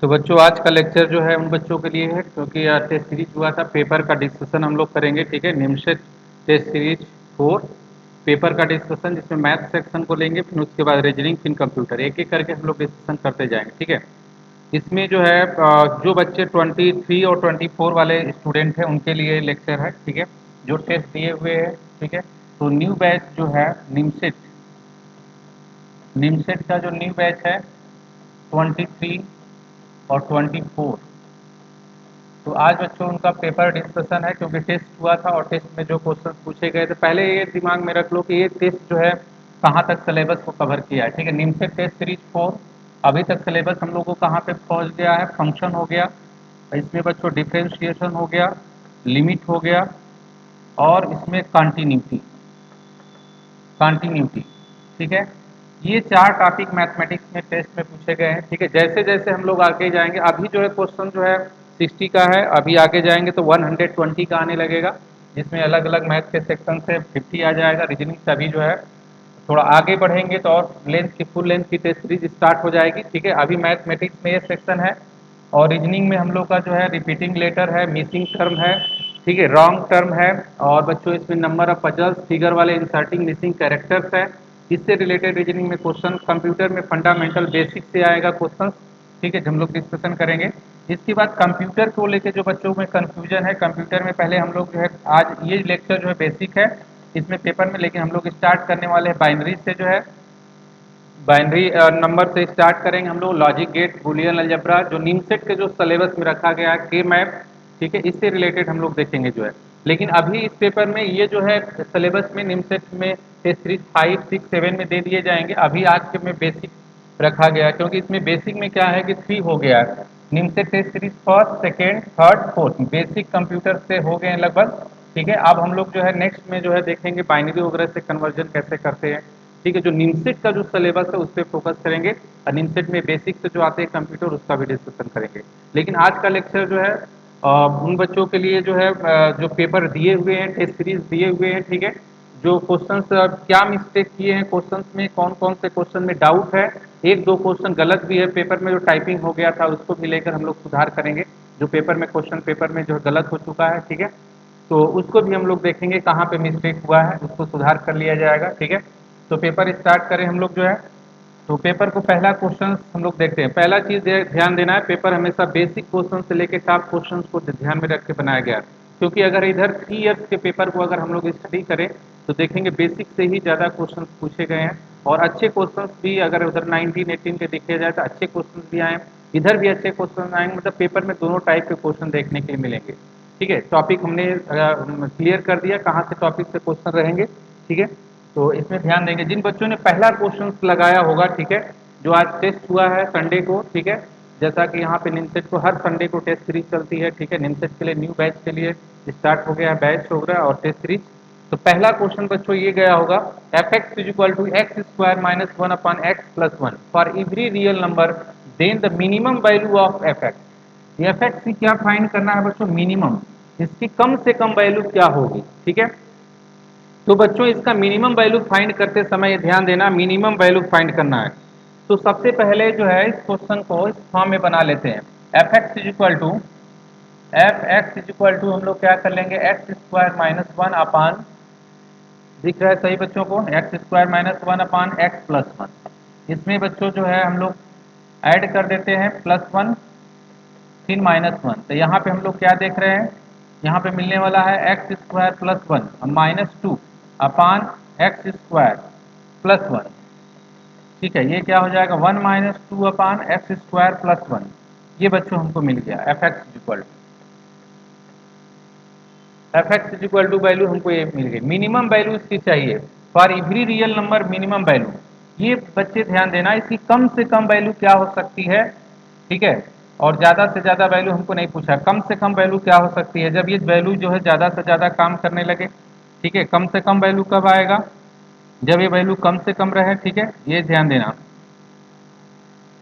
तो बच्चों आज का लेक्चर जो है उन बच्चों के लिए है क्योंकि टेस्ट सीरीज हुआ था, पेपर का डिस्कशन हम लोग करेंगे। ठीक है, निमशेट टेस्ट सीरीज 4 पेपर का डिस्कशन, जिसमें मैथ सेक्शन को लेंगे, फिर उसके बाद रीजनिंग, फिर कंप्यूटर, एक एक करके हम लोग डिस्कशन करते जाएंगे। ठीक है, इसमें जो है जो बच्चे 23 और 24 वाले स्टूडेंट हैं उनके लिए लेक्चर है। ठीक है, जो टेस्ट दिए हुए हैं। ठीक है, तो न्यू बैच जो है निमसेट, निमसेट का जो न्यू बैच है 23 और 24, तो आज बच्चों उनका पेपर डिस्कशन है क्योंकि टेस्ट हुआ था और टेस्ट में जो क्वेश्चन पूछे गए थे, पहले ये दिमाग में रख लो कि ये टेस्ट जो है कहाँ तक सिलेबस को कवर किया है। ठीक है, निमसेट टेस्ट सीरीज 4 अभी तक सिलेबस हम लोग को कहाँ पे पहुँच गया है, फंक्शन हो गया, इसमें बच्चों डिफरेंशिएशन हो गया, लिमिट हो गया, और इसमें कंटिन्यूटी, कंटिन्यूटी। ठीक है, ये चार टॉपिक मैथमेटिक्स में टेस्ट में पूछे गए हैं। ठीक है, जैसे जैसे हम लोग आगे जाएंगे, अभी जो है क्वेश्चन जो है 60 का है, अभी आगे जाएंगे तो 120 का आने लगेगा, जिसमें अलग अलग मैथ के सेक्शन से 50 आ जाएगा। रीजनिंग से अभी जो है थोड़ा आगे बढ़ेंगे तो और लेंथ की फुल लेंथ की टेस्ट सीरीज स्टार्ट हो जाएगी। ठीक है, अभी मैथमेटिक्स में ये सेक्शन है और रीजनिंग में हम लोग का जो है रिपीटिंग लेटर है, मिसिंग टर्म है, ठीक है, रॉन्ग टर्म है, और बच्चों इसमें नंबर ऑफ पजल्स, फिगर वाले इंसर्टिंग मिसिंग कैरेक्टर्स है। इससे रिलेटेड रीजनिंग में क्वेश्चन, कंप्यूटर में फंडामेंटल बेसिक से आएगा क्वेश्चन। ठीक है, जो हम लोग डिस्कशन करेंगे। इसके बाद कंप्यूटर को लेके जो बच्चों में कंफ्यूजन है, कंप्यूटर में पहले हम लोग जो है आज ये लेक्चर जो है बेसिक है इसमें पेपर में, लेकिन हम लोग स्टार्ट करने वाले हैं बाइनरी से, जो है बाइनरी नंबर से स्टार्ट करेंगे हम लोग, लॉजिक गेट, बूलियन अलजेब्रा, जो निमसेट के जो सिलेबस में रखा गया है, के मैप। ठीक है, इससे रिलेटेड हम लोग देखेंगे जो है। लेकिन अभी इस पेपर में ये जो है सिलेबस में निमसेट में टेस्ट सीरीज 5, 6, 7 में दे दिए जाएंगे। अभी आज के में बेसिक रखा गया है क्योंकि इसमें बेसिक में क्या है कि 3 हो गया है। NIMCET test series first, second, third, fourth basic computer से हो गए हैं लगभग। ठीक है, अब हम लोग जो है नेक्स्ट में जो है देखेंगे बाइनरी वगैरह से कन्वर्जन कैसे करते हैं। ठीक है, जो निमसेट का जो सिलेबस है उस पर फोकस करेंगे, और निमसेट में बेसिक से जो आते हैं कंप्यूटर उसका भी डिस्कशन करेंगे। लेकिन आज का लेक्चर जो है उन बच्चों के लिए जो है जो पेपर दिए हुए हैं, टेस्ट सीरीज दिए हुए हैं। ठीक है, जो क्वेश्चंस क्या मिस्टेक किए हैं क्वेश्चंस में, कौन कौन से क्वेश्चन में डाउट है, एक दो क्वेश्चन गलत भी है पेपर में, जो टाइपिंग हो गया था उसको भी लेकर हम लोग सुधार करेंगे। जो पेपर में क्वेश्चन पेपर में जो गलत हो चुका है, ठीक है, तो उसको भी हम लोग देखेंगे कहाँ पे मिस्टेक हुआ है, उसको सुधार कर लिया जाएगा। ठीक है, तो पेपर स्टार्ट करें हम लोग जो है। तो पेपर को पहला क्वेश्चन हम लोग देखते हैं। पहला चीज ध्यान देना है, पेपर हमेशा बेसिक क्वेश्चन से लेकर टॉप क्वेश्चन को ध्यान में रख के बनाया गया है। क्योंकि अगर इधर 3 ईयर्स के पेपर को अगर हम लोग स्टडी करें तो देखेंगे बेसिक से ही ज़्यादा क्वेश्चन पूछे गए हैं, और अच्छे क्वेश्चन भी अगर उधर 19, 18 के देखे जाए तो अच्छे क्वेश्चन भी आए, इधर भी अच्छे क्वेश्चन आएंगे। मतलब पेपर में दोनों टाइप के क्वेश्चन देखने के लिए मिलेंगे। ठीक है, टॉपिक हमने क्लियर कर दिया कहाँ से टॉपिक से क्वेश्चन रहेंगे। ठीक है, तो इसमें ध्यान देंगे जिन बच्चों ने पहला क्वेश्चन लगाया होगा। ठीक है, जो आज टेस्ट हुआ है संडे को। ठीक है, जैसा कि यहाँ पे निमसेट को हर संडे को टेस्ट सीरीज चलती है। ठीक है, निमसेट के लिए न्यू बैच के लिए स्टार्ट हो गया है, बैच हो गया और टेस्ट सीरीज। तो पहला क्वेश्चन बच्चों ये गया होगा, f x is equal to x square minus one upon x plus one for every real number, then the minimum value of f x. F x की क्या फाइंड करना है बच्चों, मिनिमम, इसकी कम से कम वैल्यू क्या होगी। ठीक है, तो बच्चों इसका मिनिमम वैल्यू फाइंड करते समय ये ध्यान देना, मिनिमम वैल्यू फाइंड करना है। तो सबसे पहले जो है इस क्वेश्चन को इस फॉर्म में बना लेते हैं, f x is equal to, f x is equal to हम लोग क्या कर लेंगे, x square minus one upon, दिख रहा है सही बच्चों को, x square minus one upon x plus one. इसमें बच्चों जो है हम लोग ऐड कर देते हैं प्लस वन फिर माइनस वन। तो यहाँ पे हम लोग क्या देख रहे हैं, यहाँ पे मिलने वाला है x square plus one minus two upon x square plus one. ठीक है, ये क्या हो जाएगा, one minus two upon x square plus one. ये बच्चों हमको मिल गया f x equal to, f x equal to value हमको ये मिल गई। मिनिमम वैल्यू इसकी चाहिए for every real number, minimum value. ये बच्चे ध्यान देना, इसकी कम से कम वैल्यू क्या हो सकती है। ठीक है, और ज़्यादा से ज़्यादा वैल्यू हमको नहीं पूछा, कम से कम वैल्यू क्या हो सकती है जब ये वैल्यू जो है ज़्यादा से ज़्यादा काम करने लगे। ठीक है, कम से कम वैल्यू कब आएगा, जब ये वैल्यू कम से कम रहे। ठीक है, ये ध्यान देना।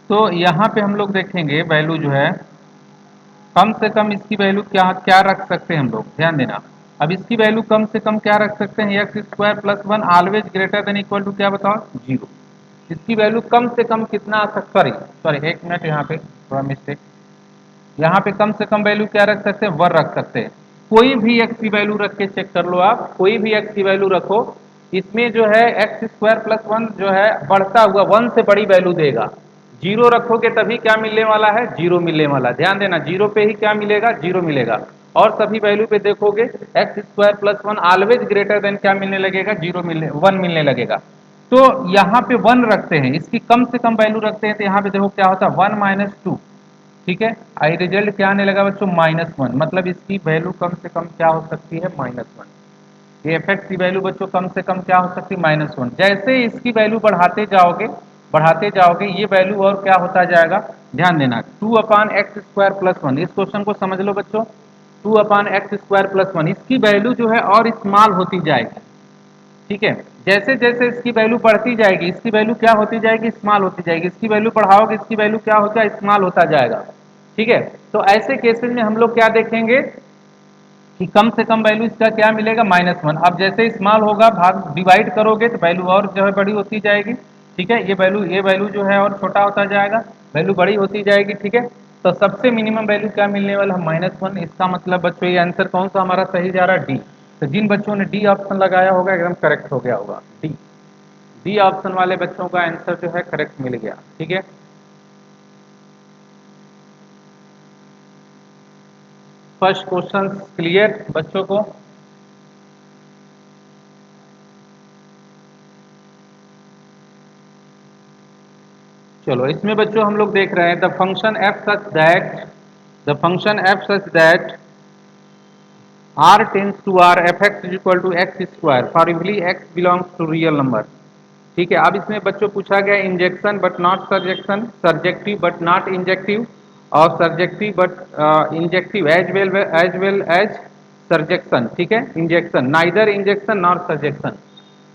तो यहाँ पे हम लोग देखेंगे वैल्यू जो है कम से कम, इसकी वैल्यू क्या क्या रख सकते हैं हम लोग, ध्यान देना। अब इसकी वैल्यू कम से कम क्या रख सकते हैं, x square plus one always greater than equal to क्या बताओ, जीरो। इसकी वैल्यू कम से कम कितना आ सकता, सॉरी सॉरी एक मिनट यहाँ पे, थोड़ा मिस्टेक, यहाँ पे कम से कम वैल्यू क्या रख सकते हैं, 1 रख सकते हैं। कोई भी एक्स की वैल्यू रख के चेक कर लो आप, कोई भी एक्स की वैल्यू रखो, इसमें जो है एक्स स्क्वायर प्लस 1 जो है बढ़ता हुआ 1 से बड़ी वैल्यू देगा। जीरो रखोगे तभी क्या मिलने वाला है, जीरो मिलने वाला। ध्यान देना, जीरो पे ही क्या मिलेगा, जीरो मिलेगा। और सभी वैल्यू पे देखोगे x square plus 1 always greater then क्या मिलने लगेगा, जीरो मिलने 1 मिलने लगेगा। तो यहाँ पे 1 रखते हैं, इसकी कम से कम वैल्यू रखते हैं, तो यहाँ पे देखो क्या होता है, 1 माइनस 2। ठीक है, आई रिजल्ट क्या आने लगा बच्चों, -1। मतलब इसकी वैल्यू कम से कम क्या हो सकती है, -1। ये इफेक्ट की वैल्यू बच्चों कम से कम क्या हो सकती है, -1। जैसे इसकी वैल्यू बढ़ाते जाओगे ये वैल्यू और क्या होता जाएगा। ध्यान देना, 2/x² + 1, इस क्वेश्चन को समझ लो बच्चों। 2/x² + 1 इसकी वैल्यू जो है और स्मॉल होती जाएगी। ठीक है, जैसे जैसे इसकी वैल्यू बढ़ती जाएगी, इसकी वैल्यू क्या होती जाएगी, स्मॉल होती जाएगी। इसकी वैल्यू बढ़ाओगे, इसकी वैल्यू क्या होगा, स्मॉल होता जाएगा। ठीक है, तो ऐसे केसेस में हम लोग क्या देखेंगे कि कम से कम वैल्यू इसका क्या मिलेगा, -1। अब जैसे स्मॉल होगा, भाग डिवाइड करोगे तो वैल्यू और जो है बड़ी होती जाएगी। ठीक है, ये वैल्यू जो है और छोटा होता जाएगा, वैल्यू बड़ी होती जाएगी। ठीक है, तो सबसे मिनिमम वैल्यू क्या मिलने वाला है, -1। इसका मतलब बच्चों ये आंसर कौन सा हमारा सही जा रहा है, डी। तो जिन बच्चों ने डी ऑप्शन लगाया होगा एकदम करेक्ट हो गया होगा, डी। डी ऑप्शन वाले बच्चों का आंसर जो है करेक्ट मिल गया। ठीक है, फर्स्ट क्वेश्चन क्लियर बच्चों को। चलो, इसमें बच्चों हम लोग देख रहे हैं the function f such that r tends to r f(x = x²) for every x belongs to real number. ठीक है, अब इसमें बच्चों पूछा गया injection but not surjection, surjective but not injective, और surjective but injective as well as surjection. ठीक है, injection neither injection nor surjection.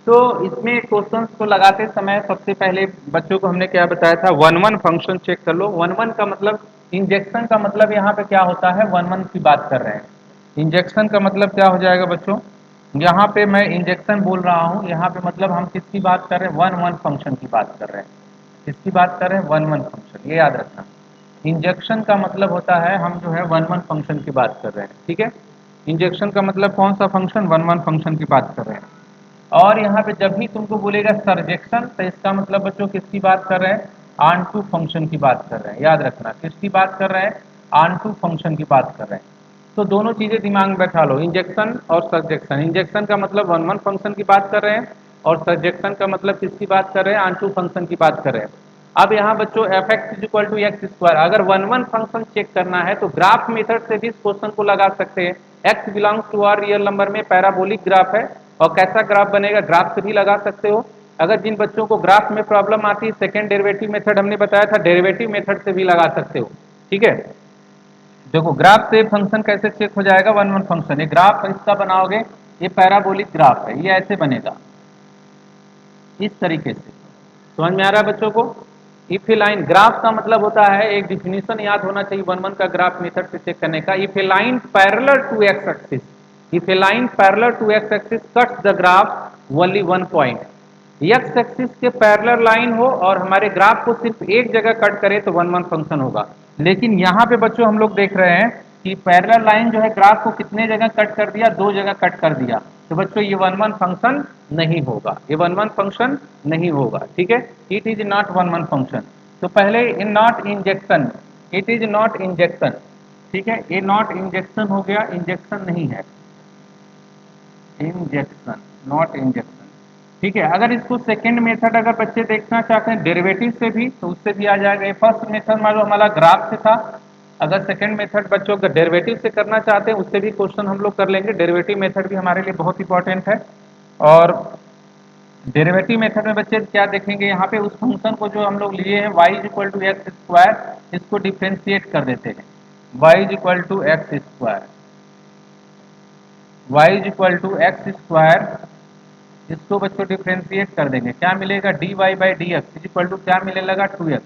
तो इसमें क्वेश्चंस को लगाते समय सबसे पहले बच्चों को हमने क्या बताया था, वन वन फंक्शन चेक कर लो। वन वन का मतलब, इंजेक्शन का मतलब यहाँ पे क्या होता है, वन वन की बात कर रहे हैं। इंजेक्शन का मतलब क्या हो जाएगा बच्चों, यहाँ पे मैं इंजेक्शन बोल रहा हूँ, यहाँ पे मतलब हम किसकी बात कर रहे हैं, वन वन फंक्शन की बात कर रहे हैं। किसकी बात कर रहे हैं, वन वन फंक्शन, ये याद रखना। इंजेक्शन का मतलब होता है हम जो है वन वन फंक्शन की बात कर रहे हैं। ठीक है, इंजेक्शन का मतलब कौन सा फंक्शन, वन वन फंक्शन की बात कर रहे हैं। और यहाँ पे जब भी तुमको बोलेगा सर्जेक्शन, तो इसका मतलब बच्चों किसकी बात कर रहे हैं, ऑन टू फंक्शन की बात कर रहे हैं। याद रखना, किसकी बात कर रहे हैं, ऑन टू फंक्शन की बात कर रहे हैं। तो दोनों चीजें दिमाग में बैठा लो, इंजेक्शन और सर्जेक्शन। इंजेक्शन का मतलब वन वन फंक्शन की बात कर रहे हैं, और सर्जेक्शन का मतलब किसकी बात कर रहे हैं, ऑन टू फंक्शन की बात कर रहे हैं। अब यहाँ बच्चों f(x = x²), अगर वन वन फंक्शन चेक करना है तो ग्राफ मेथड से भी इस क्वेश्चन को लगा सकते हैं। x belongs to R real number में पैराबोलिक ग्राफ है, और कैसा ग्राफ बनेगा, ग्राफ से भी लगा सकते हो। अगर जिन बच्चों को ग्राफ में प्रॉब्लम आती है, सेकेंड डेरिवेटिव मेथड हमने बताया था, डेरिवेटिव मेथड से भी लगा सकते हो। ठीक है, देखो ग्राफ से फंक्शन कैसे चेक हो जाएगा, वन वन फंक्शन। ये ग्राफ इसका बनाओगे, ये पैराबोलिक ग्राफ है, ये ऐसे बनेगा इस तरीके से। समझ में आ रहा है बच्चों को। इफ ए लाइन, ग्राफ का मतलब होता है, एक डिफिनीशन याद होना चाहिए वन वन का ग्राफ मेथड से चेक करने का। If a line parallel to x axis, if a line parallel to x axis cuts the graph only one point, x axis के पैरेलल लाइन हो और हमारे ग्राफ को सिर्फ एक जगह कट करे तो वन वन फंक्शन होगा। लेकिन यहाँ पे बच्चों हम लोग देख रहे हैं कि पैरेलल लाइन जो है ग्राफ को कितने जगह कट कर दिया, दो जगह कट कर दिया। तो बच्चों ये वन वन फंक्शन नहीं होगा, ये वन वन फंक्शन नहीं होगा। ठीक है, it is not one one function. तो पहले in not injection, it is not injection. ठीक है, ये नॉट इंजेक्शन हो गया, इंजेक्शन नहीं है, इंजेक्शन नॉट इंजेक्शन। ठीक है, अगर इसको सेकंड मेथड अगर बच्चे देखना चाहते हैं डेरिवेटिव से भी, तो उससे भी आ जाएगा। ये फर्स्ट मेथड मान लो हमारा ग्राफ से था, अगर सेकंड मेथड बच्चों का डेरिवेटिव से करना चाहते हैं, उससे भी क्वेश्चन हम लोग कर लेंगे। डेरिवेटिव मेथड भी हमारे लिए बहुत इंपॉर्टेंट है। और डेरिवेटिव मेथड में बच्चे क्या देखेंगे, यहाँ पे उस फंक्शन को जो हम लोग लिए हैं y = x², इसको डिफ्रेंशिएट कर देते हैं। y = x², y = x², इसको बच्चों डिफ्रेंशिएट कर देंगे, क्या मिलेगा, dy/dx इक्वल टू क्या मिलने लगा, 2x।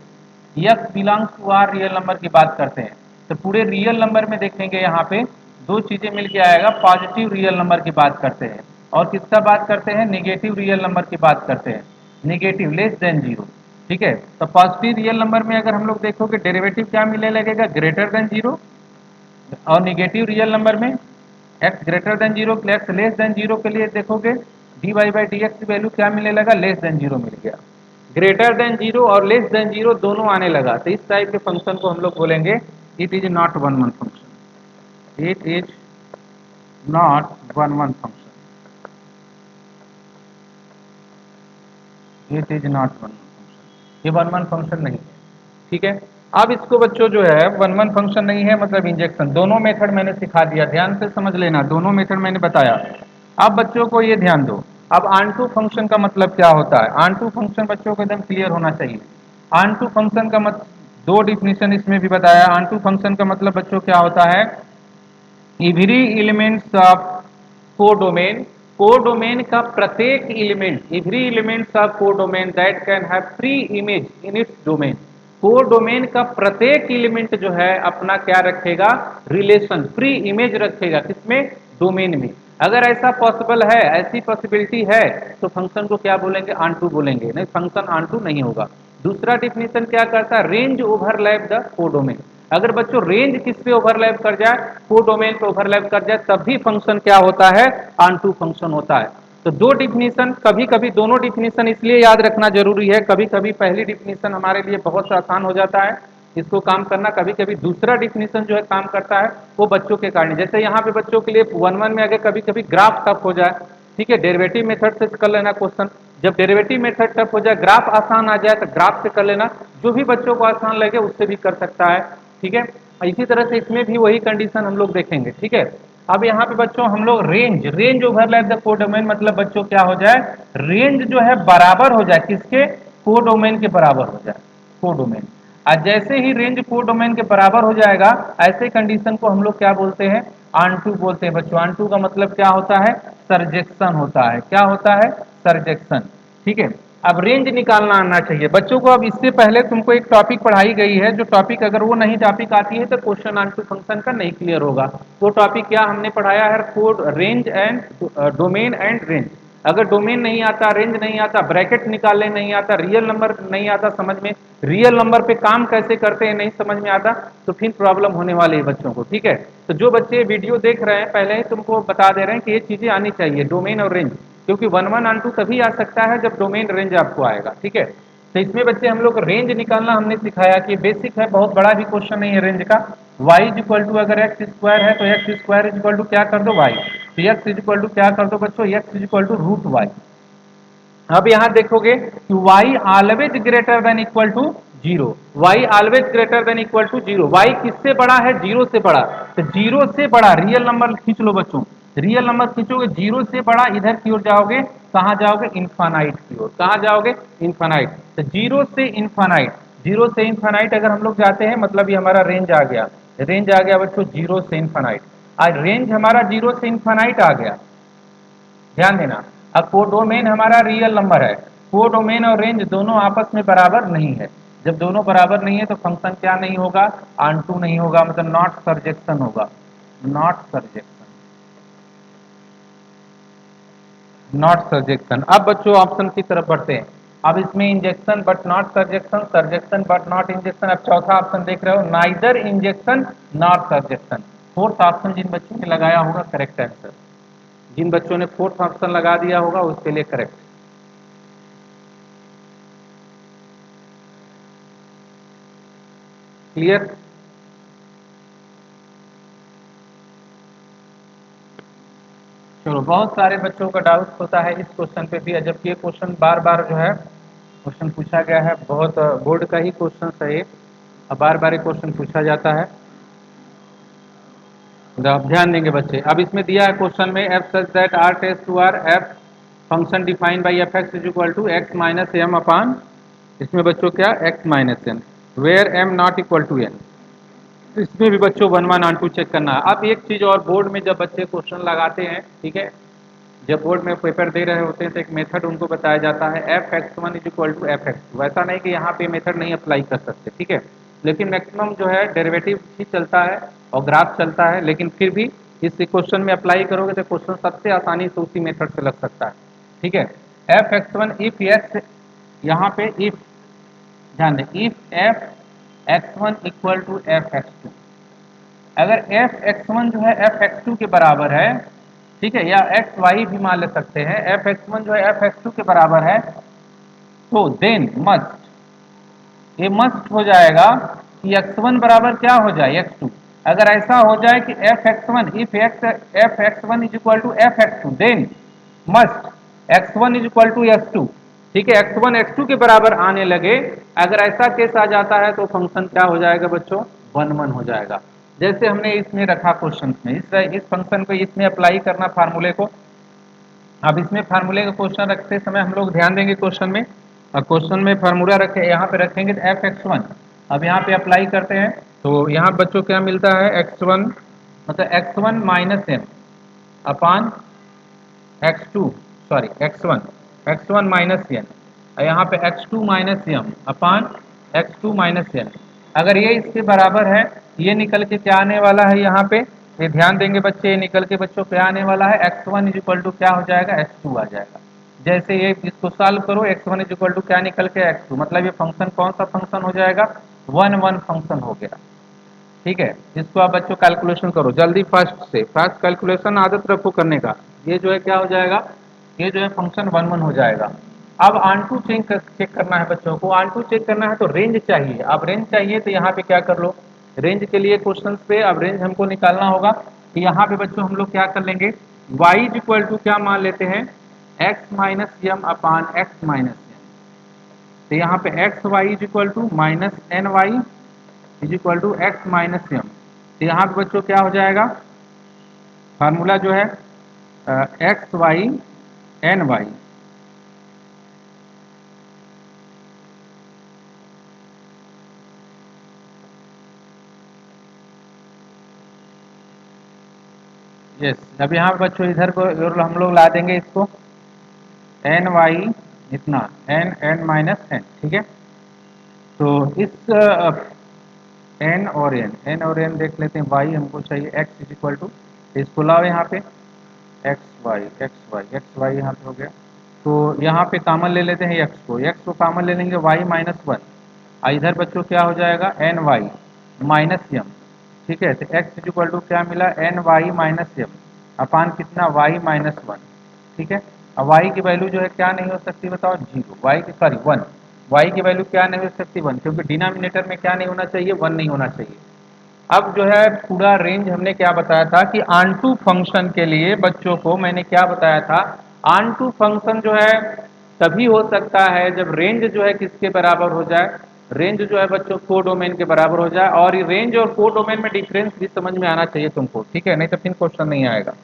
x belongs to R real number की बात करते हैं, तो पूरे रियल नंबर में देखेंगे यहाँ पे दो चीजें मिलके आएगा, पॉजिटिव रियल नंबर की बात करते हैं, और किसका बात करते हैं, निगेटिव रियल नंबर की बात करते हैं, निगेटिव लेस देन जीरो। ठीक है। तो पॉजिटिव रियल नंबर में अगर हम लोग देखोगे डेरिवेटिव क्या मिलने लगेगा, ग्रेटर देन जीरो, और निगेटिव रियल नंबर में x greater than zero x less than zero के लिए देखोगे dy बाई डी एक्स की वैल्यू क्या मिलने लगा, लेस देन जीरो मिल गया। ग्रेटर देन जीरो और लेस देन जीरो दोनों आने लगा, तो इस टाइप के फंक्शन को हम लोग बोलेंगे it is not one one function, it is not one one function, it is not one one function, ये वन वन फंक्शन नहीं है। ठीक है। अब इसको बच्चों जो है वन वन फंक्शन नहीं है मतलब इंजेक्शन, दोनों मेथड मैंने सिखा दिया, ध्यान से समझ लेना, दोनों मेथड मैंने बताया। अब बच्चों को ये ध्यान दो, अब आंटू फंक्शन का मतलब क्या होता है, आंटू फंक्शन बच्चों को एकदम क्लियर होना चाहिए। आंटू फंक्शन का मतलब दो डिफिनीशन इसमें भी बताया। आंटू फंक्शन का मतलब बच्चों क्या होता है, every elements of codomain, codomain का प्रत्येक element, every elements of codomain that can have pre image in its domain, codomain का प्रत्येक एलिमेंट जो है अपना क्या रखेगा, रिलेशन, प्री इमेज रखेगा, किसमें, डोमेन में। अगर ऐसा पॉसिबल है, ऐसी पॉसिबिलिटी है, तो फंक्शन को क्या बोलेंगे, आंटू बोलेंगे, नहीं फंक्शन आंटू नहीं होगा। दूसरा डिफिनीशन क्या करता है, रेंज ओवरलैप द कोडोमेन, अगर बच्चों रेंज किस पे ओवरलैप कर जाए, कोडोमेन पे ओवरलैप कर जाए, तब भी फंक्शन क्या होता है, आंटू फंक्शन होता है। तो दो डिफिनीशन, कभी कभी दोनों डिफिनीशन इसलिए याद रखना जरूरी है, कभी कभी पहली डिफिनीशन हमारे लिए बहुत आसान हो जाता है इसको काम करना, कभी कभी दूसरा डिफिनीशन जो है काम करता है, वो बच्चों के कारण, जैसे यहाँ पे बच्चों के लिए वन वन में अगर कभी कभी ग्राफ टफ हो जाए, ठीक है, डेरिवेटिव मेथड से कर लेना क्वेश्चन, जब डेरिवेटिव मेथड टफ हो जाए, ग्राफ आसान आ जाए तो ग्राफ से कर लेना, जो भी बच्चों को आसान लगे उससे भी कर सकता है। ठीक है। इसी तरह से इसमें भी वही कंडीशन हम लोग देखेंगे। ठीक है। अब यहाँ पे बच्चों हम लोग range, range overlap the codomain मतलब बच्चों क्या हो जाए, रेंज जो है बराबर हो जाए किसके, कोडोमेन के बराबर हो जाए, कोडोमेन। और जैसे ही रेंज कोडोमेन के बराबर हो जाएगा, ऐसे कंडीशन को हम लोग क्या बोलते हैं, आंटू बोलते हैं बच्चों। आंटू का मतलब क्या होता है, सरजेक्शन होता है, क्या होता है, सरजेक्शन। ठीक है। अब रेंज निकालना आना चाहिए बच्चों को। अब इससे पहले तुमको एक टॉपिक पढ़ाई गई है, जो टॉपिक अगर वो नहीं टॉपिक आती है तो क्वेश्चन आंसर फंक्शन का नहीं क्लियर होगा। वो टॉपिक क्या हमने पढ़ाया है, code range and domain and range. अगर डोमेन नहीं आता, रेंज नहीं आता, ब्रैकेट निकालने नहीं आता, रियल नंबर नहीं आता समझ में, रियल नंबर पे काम कैसे करते हैं नहीं समझ में आता, तो फिर प्रॉब्लम होने वाली है बच्चों को। ठीक है। तो जो बच्चे वीडियो देख रहे हैं पहले ही तुमको बता दे रहे हैं कि ये चीजें आनी चाहिए, डोमेन और रेंज, क्योंकि वन वन आंटू तभी आ सकता है जब डोमेन रेंज आपको आएगा। ठीक है। तो इसमें बच्चे हम लोग रेंज निकालना हमने सिखाया कि बेसिक है, बहुत बड़ा भी क्वेश्चन नहीं है रेंज का। y इज इक्वल टू अगर एक्स स्क्वायर है तो x square is equal to क्या कर दो, y, तो एक्स इज इक्वल टू क्या कर दो बच्चों, x is equal to root y. अब यहां देखोगे कि y always greater than equal to zero, y always greater than equal to zero, y किससे बड़ा है, जीरो से बड़ा, तो जीरो से बड़ा रियल नंबर खींच लो बच्चों, रियल नंबर खींचोगे जीरो से बड़ा, इधर की ओर जाओगे, कहां जाओगे, इन्फानाइट की ओर, कहां जाओगे, इन्फानाइट। तो जीरो से इन्फानाइट, जीरो से इन्फानाइट अगर हम लोग जाते हैं मतलब ये हमारा रेंज आ गया, रेंज आ गया बच्चों जीरो से इन्फानाइट। आज रेंज हमारा जीरो से इन्फानाइट आ गया, ध्यान देना। अब कोडोमेन हमारा रियल नंबर है, कोडोमेन और रेंज दोनों आपस में बराबर नहीं है, जब दोनों बराबर नहीं है तो फंक्शन क्या नहीं होगा, आंटू नहीं होगा, मतलब नॉट सरजेक्शन होगा, नॉट सरजेक्शन, नॉट सरजेक्शन। अब बच्चों ऑप्शन की तरफ बढ़ते हैं। अब इसमें injection but not surjection, surjection but not injection. अब चौथा ऑप्शन देख रहे हो, neither injection not surjection. Fourth option जिन बच्चों ने लगाया होगा करेक्ट आंसर, जिन बच्चों ने फोर्थ ऑप्शन लगा दिया होगा उसके लिए करेक्ट। क्लियर। चलो, बहुत सारे बच्चों का डाउट होता है इस क्वेश्चन पे भी, जबकि ये क्वेश्चन बार बार जो है क्वेश्चन पूछा गया है, बहुत बोर्ड का ही क्वेश्चन है ये, बार बार ये क्वेश्चन पूछा जाता है। तो आप ध्यान देंगे बच्चे। अब इसमें दिया है क्वेश्चन में, F such that R tends to R F function defined by F x is equal to x minus M upon, इसमें बच्चों क्या, X minus N, where M not equal to N. इसमें भी बच्चों one one onto check करना है। अब एक चीज और, बोर्ड में जब बच्चे क्वेश्चन लगाते हैं, ठीक है, जब बोर्ड में पेपर दे रहे होते हैं तो एक मेथड उनको बताया जाता है, f x one is equal to f x. वैसा नहीं कि यहाँ पे मेथड नहीं अप्लाई कर सकते, ठीक है, लेकिन मैक्सिमम जो है डेरिवेटिव ही चलता है और ग्राफ चलता है, लेकिन फिर भी इस क्वेश्चन में अप्लाई करोगे तो क्वेश्चन सबसे आसानी से उसी मेथड से लग सकता है। ठीक है। F x one if x, यहाँ पे इफ ध्यान दें, if f x one equal to f x two, अगर एफ एक्स वन जो है एफ एक्स टू के बराबर है, ठीक है, या एक्स वाई भी मान ले सकते हैं, एफ एक्स वन जो है एफ एक्स टू के बराबर है, तो देन मस्ट, ये मस्ट हो जाएगा कि x1 बराबर क्या हो जाए x2। अगर ऐसा हो जाए कि f x one, if f x one is equal to f x two, then must x one is equal to x two, ठीक है, एक्स वन एक्स टू के बराबर आने लगे, अगर ऐसा केस आ जाता है तो फंक्शन क्या हो जाएगा बच्चों, वन वन हो जाएगा। जैसे हमने इसमें रखा क्वेश्चन में, इस फंक्शन को इसमें अप्लाई करना फार्मूले को। अब इसमें फार्मूले का क्वेश्चन रखते समय हम लोग ध्यान देंगे क्वेश्चन में, और क्वेश्चन में फार्मूला रखे यहाँ पे रखेंगे तो एफ एक्स वन, अब यहाँ पे अप्लाई करते हैं तो यहाँ बच्चों क्या मिलता है, एक्स वन मतलब x one minus M upon x two, sorry x one minus n, और यहाँ पे x two minus M upon x two minus n. अगर ये इसके बराबर है, ये निकल के क्या आने वाला है यहाँ पे, ये ध्यान देंगे बच्चे, ये निकल के बच्चों क्या आने वाला है, x one is equal to क्या हो जाएगा, एक्स टू आ जाएगा। जैसे ये इसको सॉल्व करो, x one is equal to क्या निकल के एक्स टू, मतलब ये फंक्शन कौन सा फंक्शन हो जाएगा, वन वन फंक्शन हो गया। ठीक है, इसको आप बच्चों कैलकुलेशन करो जल्दी, फास्ट से फास्ट कैलकुलेशन आदत रखो करने का। ये जो है क्या हो जाएगा, ये जो है फंक्शन वन वन हो जाएगा। अब आन टू चेक करना है बच्चों को, आन टू चेक करना है तो रेंज चाहिए। अब रेंज चाहिए तो यहाँ पे क्या कर लो, रेंज के लिए क्वेश्चन पे अब रेंज हमको निकालना होगा, कि यहाँ पे बच्चों हम लोग क्या कर लेंगे, y इज इक्वल टू क्या मान लेते हैं, x minus M upon x minus m. तो यहाँ पे x y is equal to minus n y is equal to x minus m. तो यहाँ पे बच्चों क्या हो जाएगा, फार्मूला जो है x y n y, yes. अब यहाँ पे बच्चों इधर को हम लोग ला देंगे इसको, एन वाई इतना एन एन माइनस एन, ठीक है। तो इस एन और एन देख लेते हैं, वाई हमको चाहिए एक्स इज इक्वल टू, इसको लाओ यहाँ पे एक्स वाई यहाँ पे हो गया। तो यहाँ पे कॉमन ले लेते हैं एक्स को कॉमन ले लेंगे, वाई माइनस वन, इधर बच्चों क्या हो जाएगा, एन वाई माइनस एम, ठीक है। तो एक्स इज इक्वल टू क्या मिला, एन वाई माइनस एम अपान कितना, वाई माइनस वन, ठीक है। अब वाई की वैल्यू जो है क्या नहीं हो सकती बताओ, जीरो, वाई की सॉरी वन, वाई की वैल्यू क्या नहीं हो सकती, वन, क्योंकि डिनोमिनेटर में क्या नहीं होना चाहिए, वन नहीं होना चाहिए। अब जो है पूरा रेंज हमने क्या बताया था कि आंटू फंक्शन के लिए बच्चों को मैंने क्या बताया था, आंटू फंक्शन जो है तभी हो सकता है जब रेंज जो है किसके बराबर हो जाए, रेंज जो है बच्चों को डोमेन के बराबर हो जाए, और ये रेंज और को डोमेन में डिफरेंस भी समझ में आना चाहिए तुमको, ठीक है, नहीं तो फिर क्वेश्चन नहीं आएगा।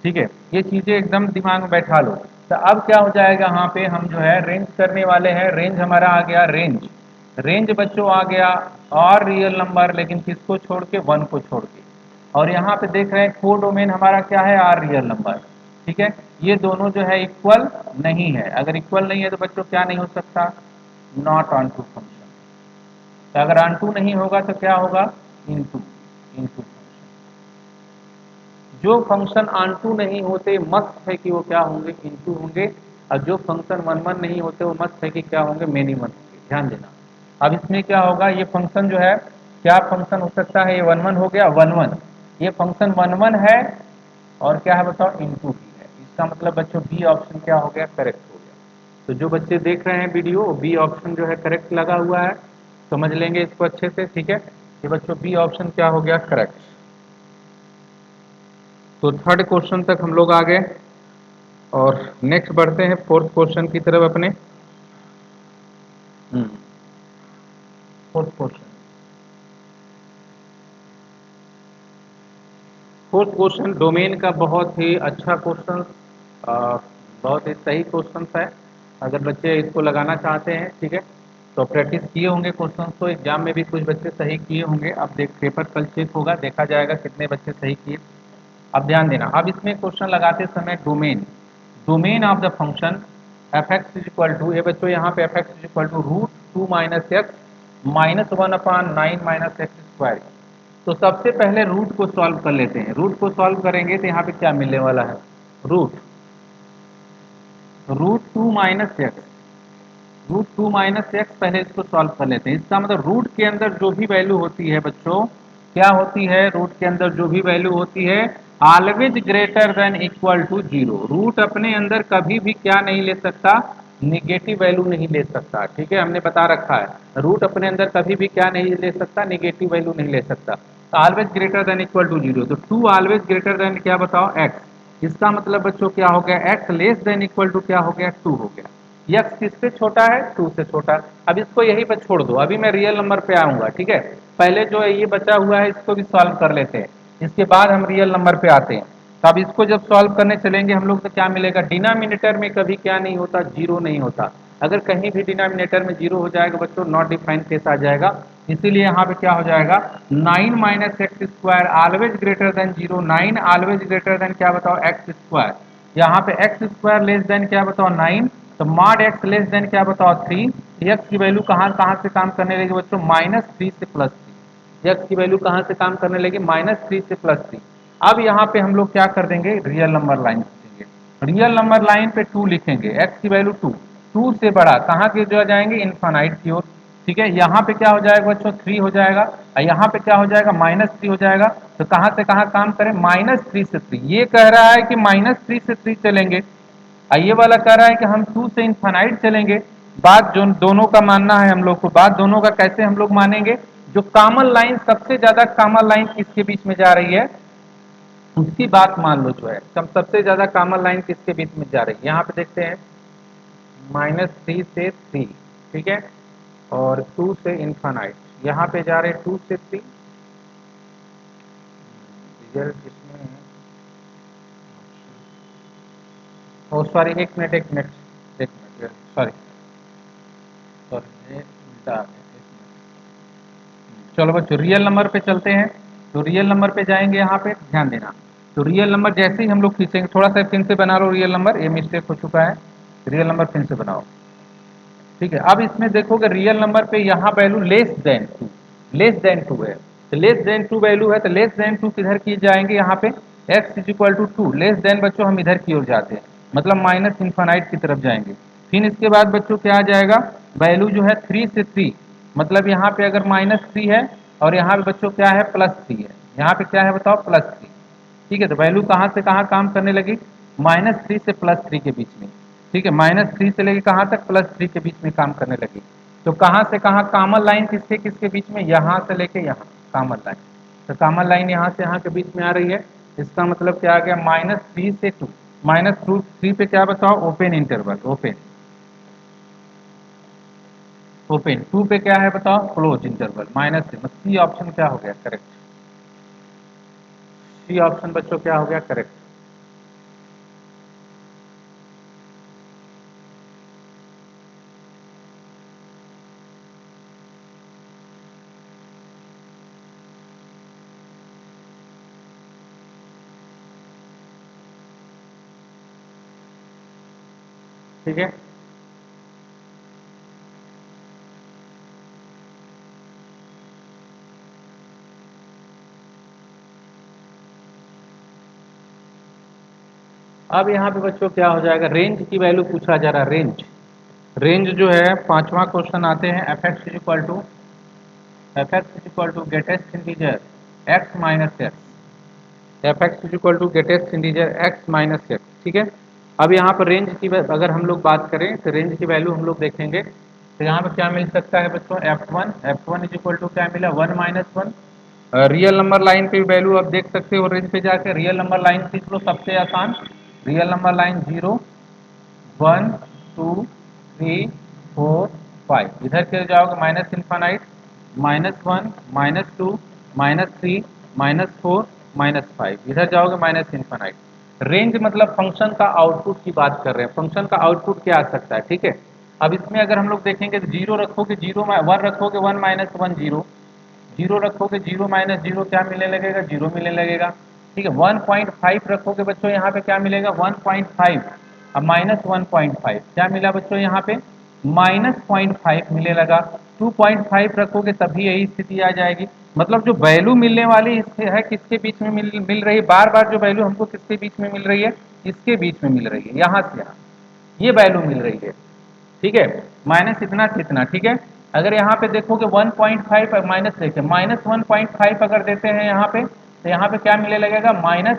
ठीक है, ये चीजें एकदम दिमाग में बैठा लो। तो अब क्या हो जाएगा, यहाँ पे हम जो है रेंज करने वाले हैं, रेंज हमारा आ गया, रेंज रेंज बच्चों आ गया और रियल नंबर, लेकिन किसको छोड़ के, वन को छोड़ के। और यहाँ पे देख रहे हैं को डोमेन हमारा क्या है, आर रियल नंबर, ठीक है। ये दोनों जो है इक्वल नहीं है, अगर इक्वल नहीं है तो बच्चों क्या नहीं हो सकता, नॉट ऑन टू फंक्शन। तो अगर ऑन टू नहीं होगा तो क्या होगा, इनटू, इनटू। जो फंक्शन ऑन टू नहीं होते मस्ट है कि वो क्या होंगे, इनटू होंगे, और जो फंक्शन वन वन नहीं होते वो मस्ट है कि क्या होंगे, मेनी वन होंगे, ध्यान देना। अब इसमें क्या होगा, ये फंक्शन जो है क्या फंक्शन हो सकता है, ये वन वन हो गया, वन वन, ये फंक्शन वन वन है, और क्या है बताओ, इनटू भी है। इसका मतलब बच्चों बी ऑप्शन क्या हो गया, करेक्ट हो गया। तो जो बच्चे देख रहे हैं वीडियो, बी ऑप्शन जो है करेक्ट लगा हुआ है, समझ लेंगे इसको अच्छे से, ठीक है। ये बच्चों बी ऑप्शन क्या हो गया, करेक्ट। तो थर्ड क्वेश्चन तक हम लोग आ गए, और नेक्स्ट बढ़ते हैं फोर्थ क्वेश्चन की तरफ अपने। Fourth question, fourth question domain का बहुत ही अच्छा क्वेश्चन, बहुत ही सही क्वेश्चन है। अगर बच्चे इसको लगाना चाहते हैं, ठीक है, तो प्रैक्टिस किए होंगे क्वेश्चन, तो एग्जाम में भी कुछ बच्चे सही किए होंगे। अब देख पेपर कल चेक होगा, देखा जाएगा कितने बच्चे सही किए। अब ध्यान देना, अब इसमें क्वेश्चन लगाते समय domain, domain of the function f x is equal to, ये बच्चों यहाँ पे f x is equal to root two minus x minus one upon nine minus x square. तो सबसे पहले रूट को सॉल्व कर लेते हैं, रूट को सॉल्व करेंगे तो यहाँ पे क्या मिलने वाला है, root root two minus x, root 2 minus x, पहले इसको सॉल्व कर लेते हैं। इसका मतलब रूट के अंदर जो भी वैल्यू होती है बच्चों, क्या होती है, रूट के अंदर जो भी वैल्यू होती है always greater than equal to zero. Root अपने अंदर कभी भी क्या नहीं ले सकता, निगेटिव वैल्यू नहीं ले सकता। ठीक है, हमने बता रखा है रूट अपने अंदर कभी भी क्या नहीं ले सकता, निगेटिव वैल्यू नहीं ले सकता। तो always greater than equal to zero, तो 2 ऑलवेज ग्रेटर देन क्या बताओ, एक्स। इसका मतलब बच्चों क्या हो गया, x less than equal to क्या हो गया, 2 हो गया। एक्स किससे छोटा है, 2 से छोटा। अब इसको यहीं पर छोड़ दो, अभी मैं रियल नंबर पे आऊंगा। ठीक है, पहले जो है ये बचा हुआ है इसको भी सॉल्व कर लेते हैं, इसके बाद हम रियल नंबर पे आते हैं। तो अब इसको जब सॉल्व करने चलेंगे हम लोग तो क्या मिलेगा, डिनोमिनेटर में कभी क्या नहीं होता, जीरो नहीं होता। अगर कहीं भी डिनोमिनेटर में जीरो हो जाएगा बच्चों, नॉट डिफाइंड केस आ जाएगा। इसीलिए यहाँ पे क्या हो जाएगा, 9 minus x square always greater than zero. 9 always greater then क्या बताओ, एक्स स्क्वायर। यहाँ पे एक्स स्क्वायर लेस देन क्या बताओ, 9। तो मॉड एक्स लेस देन क्या बताओ, 3। एक्स की वैल्यू कहाँ कहाँ से काम करने लगी बच्चों, -3 से +3। एक्स की वैल्यू कहाँ से काम करने लगी, -3 से +3। अब यहाँ पे हम लोग क्या कर देंगे, रियल नंबर लाइन लिखेंगे। रियल नंबर लाइन पे 2 लिखेंगे, एक्स की वैल्यू 2। 2 से बड़ा कहाँ के जो जाएंगे, इन्फानाइट की ओर। ठीक है, यहाँ पे क्या हो जाएगा बच्चों, 3 हो जाएगा, और यहाँ पे क्या हो जाएगा, -3 हो जाएगा। तो कहाँ से कहाँ काम करें, -3 से 3। ये कह रहा है कि -3 से 3 चलेंगे, और ये वाला कह रहा है कि हम 2 से इन्फानाइट चलेंगे। बात जो दोनों का मानना है हम लोग को, बात दोनों का कैसे हम लोग मानेंगे, जो कॉमन लाइन, सबसे ज्यादा कॉमन लाइन किसके बीच में जा रही है, उसकी बात मान लो। जो है सबसे ज्यादा कॉमन लाइन किसके बीच में जा रही है, यहाँ पे देखते हैं, -3 से 3। ठीक है, और 2 से इन्फानाइट, यहाँ पे जा रहे हैं 2 से 3। रिजल्ट इसमें, ओ सॉरी, एक मिनट एक मिनट एक मिनट, सॉरी सॉरी, ये उल्टा आ गया, एक मिनट। चलो बच्चों रियल नंबर पे चलते हैं। तो रियल नंबर पे जाएंगे, यहाँ पे ध्यान देना। तो रियल नंबर जैसे ही हम लोग खींचेंगे, थोड़ा सा फिर से बना लो रियल नंबर, ये मिस्टेक हो चुका है, रियल नंबर फिर से बनाओ। ठीक है, अब इसमें देखोगे रियल नंबर पे यहाँ value less than 2, less then 2 है। तो लेस देन 2 वैल्यू है, तो लेस देन 2 किधर की जाएंगे, यहाँ पे x is equal to 2। Less than बच्चों हम इधर की ओर जाते हैं, मतलब माइनस इन्फानाइट की तरफ जाएंगे। फिर इसके बाद बच्चों क्या आ जाएगा, वैल्यू जो है 3 से 3, मतलब यहाँ पे अगर -3 है, और यहाँ पे बच्चों क्या है, +3 है। यहाँ पे क्या है बताओ, +3। ठीक है, तो वैल्यू कहाँ से कहाँ काम करने लगी, -3 से +3 के बीच में। ठीक है, -3 से लेके कहाँ तक, +3 के बीच में काम करने लगी। तो कहाँ से कहाँ कॉमन लाइन किसके किसके बीच में, यहाँ से लेके यहाँ कॉमन लाइन। तो कॉमन लाइन यहाँ से यहाँ के बीच में आ रही है। इसका मतलब क्या आ गया, -3 से 2। -3 पे क्या बताओ, ओपन इंटरवल, ओपन। ओपन 2 पे क्या है बताओ, क्लोज इंटरवल, -3। सी ऑप्शन क्या हो गया, करेक्ट। सी ऑप्शन बच्चों क्या हो गया, करेक्ट। ठीक है, अब यहाँ पे बच्चों क्या हो जाएगा, रेंज की वैल्यू पूछा जा रहा है, रेंज। रेंज जो है पांचवा क्वेश्चन आते हैं, f(x) greatest integer x minus x. f(x) integer x minus x. ठीक है, अब यहाँ पर रेंज की अगर हम लोग बात करें तो रेंज की वैल्यू हम लोग देखेंगे, तो यहाँ पर क्या मिल सकता है बच्चों, f1 इज इक्वल टू क्या मिला, 1 - 1। रियल नंबर लाइन पे वैल्यू आप देख सकते हो, रेंज पे जाके रियल नंबर लाइन खींच लो, सबसे आसान। Real number line 0, 1, 2, 3, 4, 5। इधर चले जाओगे माइनस इन्फानाइट, -1, -2, -3, -4, -5। इधर जाओगे माइनस इन्फानाइट। रेंज मतलब फंक्शन का आउटपुट की बात कर रहे हैं, फंक्शन का आउटपुट क्या आ सकता है। ठीक है, अब इसमें अगर हम लोग देखेंगे तो 0 रखोगे, 0 1 रखोगे, 1 - 1 0। 0 रखोगे, 0 - 0 क्या मिलने लगेगा, 0 मिलने लगेगा। ठीक है, 1.5 रखोगे बच्चों, यहाँ पे क्या मिलेगा, 1.5। अब -1.5 क्या मिला बच्चों, यहाँ पे -0.5 मिलने लगा। 2.5 रखोगे तभी यही स्थिति आ जाएगी। मतलब जो वैल्यू मिलने वाली है किसके बीच में मिल रही है, बार बार जो वैल्यू हमको किसके बीच में मिल रही है, इसके बीच में मिल रही है, यहाँ से यहाँ ये वैल्यू मिल रही है। ठीक है, माइनस इतना से इतना, ठीक है। अगर यहाँ पे देखोगे 1.5 माइनस, देखिए माइनस 1.5 अगर देते हैं यहाँ पे, तो यहाँ पे क्या मिले लगेगा माइनस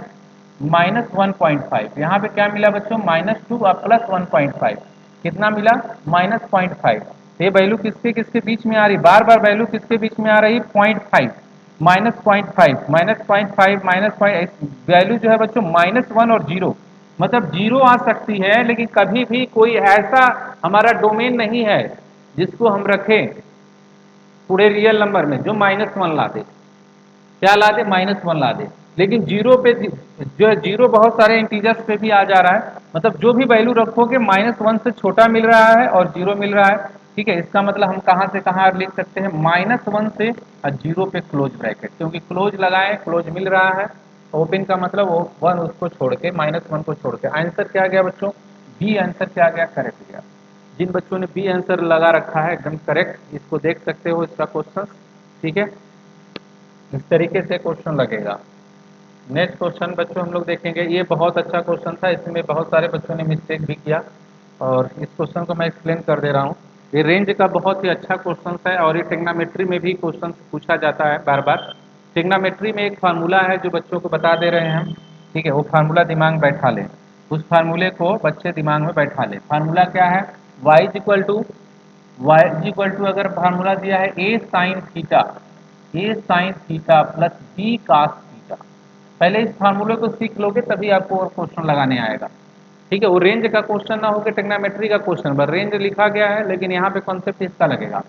माइनस 1.5, यहाँ पे क्या मिला बच्चों -2 और प्लस 1.5, कितना मिला -0.5। ये वैल्यू किसके किसके बीच में आ रही, बार बार वैल्यू किसके बीच में आ रही, 0.5, -0.5 -0.5 -0.5, वैल्यू जो है बच्चों -1 और 0, मतलब 0 आ सकती है, लेकिन कभी भी कोई ऐसा हमारा डोमेन नहीं है जिसको हम रखें पूरे रियल नंबर में जो -1 ला दे, क्या ला दे, -1 ला दे। लेकिन जीरो पे जो है, जीरो बहुत सारे इंटीजर्स पे भी आ जा रहा है, मतलब जो भी वैल्यू रखोगे -1 से छोटा मिल रहा है और जीरो मिल रहा है, ठीक है। इसका मतलब हम कहाँ से कहाँ लिख सकते हैं, -1 से और जीरो पे क्लोज ब्रैकेट, क्योंकि क्लोज लगाए क्लोज मिल रहा है, ओपन का मतलब वो 1 उसको छोड़ के -1 को छोड़ के। आंसर क्या गया बच्चों, बी आंसर क्या गया, करेक्ट गया। जिन बच्चों ने बी आंसर लगा रखा है एकदम करेक्ट, इसको देख सकते हो इसका क्वेश्चन, ठीक है। इस तरीके से क्वेश्चन लगेगा। नेक्स्ट क्वेश्चन बच्चों हम लोग देखेंगे, ये बहुत अच्छा क्वेश्चन था, इसमें बहुत सारे बच्चों ने मिस्टेक भी किया, और इस क्वेश्चन को मैं एक्सप्लेन कर दे रहा हूँ। ये रेंज का बहुत ही अच्छा क्वेश्चन है, और ये ट्रिग्नोमेट्री में भी क्वेश्चन पूछा जाता है बार बार। ट्रिग्नोमेट्री में एक फार्मूला है जो बच्चों को बता दे रहे हैं हम, ठीक है, वो फार्मूला दिमाग में बैठा लें, उस फार्मूले को बच्चे दिमाग में बैठा लें। फार्मूला क्या है, y इक्वल टू अगर फार्मूला दिया है A sine theta plus B cos theta. पहले इस फार्मूले को सीख लोगे तभी आपको और क्वेश्चन लगाने आएगा, ठीक है। वो रेंज का क्वेश्चन ना होकर ट्रिग्नोमेट्री का क्वेश्चन, पर रेंज लिखा गया है लेकिन यहाँ पे कॉन्सेप्ट इसका लगेगा।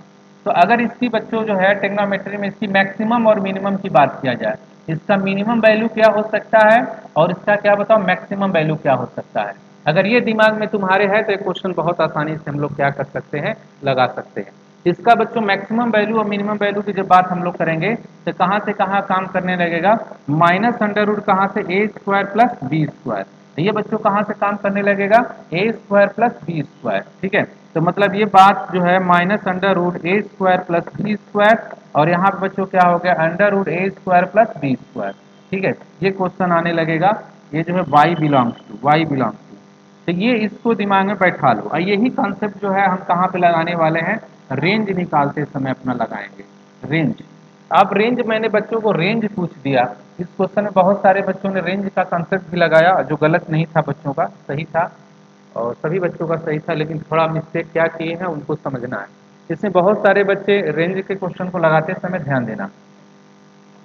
तो अगर इसकी बच्चों जो है ट्रिग्नोमेट्री में इसकी मैक्सिमम और मिनिमम की बात किया जाए, इसका मिनिमम वैल्यू क्या हो सकता है और इसका क्या बताओ मैक्सिमम वैल्यू क्या हो सकता है, अगर ये दिमाग में तुम्हारे है तो ये क्वेश्चन बहुत आसानी से हम लोग क्या कर सकते हैं, लगा सकते हैं। इसका बच्चों मैक्सिमम वैल्यू और मिनिमम वैल्यू की जब बात हम लोग करेंगे तो कहाँ से कहाँ काम करने लगेगा, -√, कहाँ से ए स्क्वायर प्लस बी स्क्वायर, ये बच्चों कहाँ से काम करने लगेगा, ए स्क्वायर प्लस बी स्क्वायर, ठीक है। तो मतलब ये बात जो है -√, ए स्क्वायर प्लस बी स्क्वायर, और यहाँ पे बच्चों क्या हो गया, √, ए स्क्वायर प्लस बी स्क्वायर, ठीक है। ये क्वेश्चन आने लगेगा, ये जो है y बिलोंग्स टू, तो ये इसको दिमाग में बैठा लो, और यही कॉन्सेप्ट जो है हम कहाँ पे लगाने वाले हैं, रेंज निकालते समय अपना लगाएंगे, रेंज। अब रेंज मैंने बच्चों को रेंज पूछ दिया, इस क्वेश्चन में बहुत सारे बच्चों ने रेंज का कंसेप्ट भी लगाया, जो गलत नहीं था बच्चों का, सही था, और सभी बच्चों का सही था, लेकिन थोड़ा मिस्टेक क्या किए हैं उनको समझना है। इसमें बहुत सारे बच्चे रेंज के क्वेश्चन को लगाते समय ध्यान देना,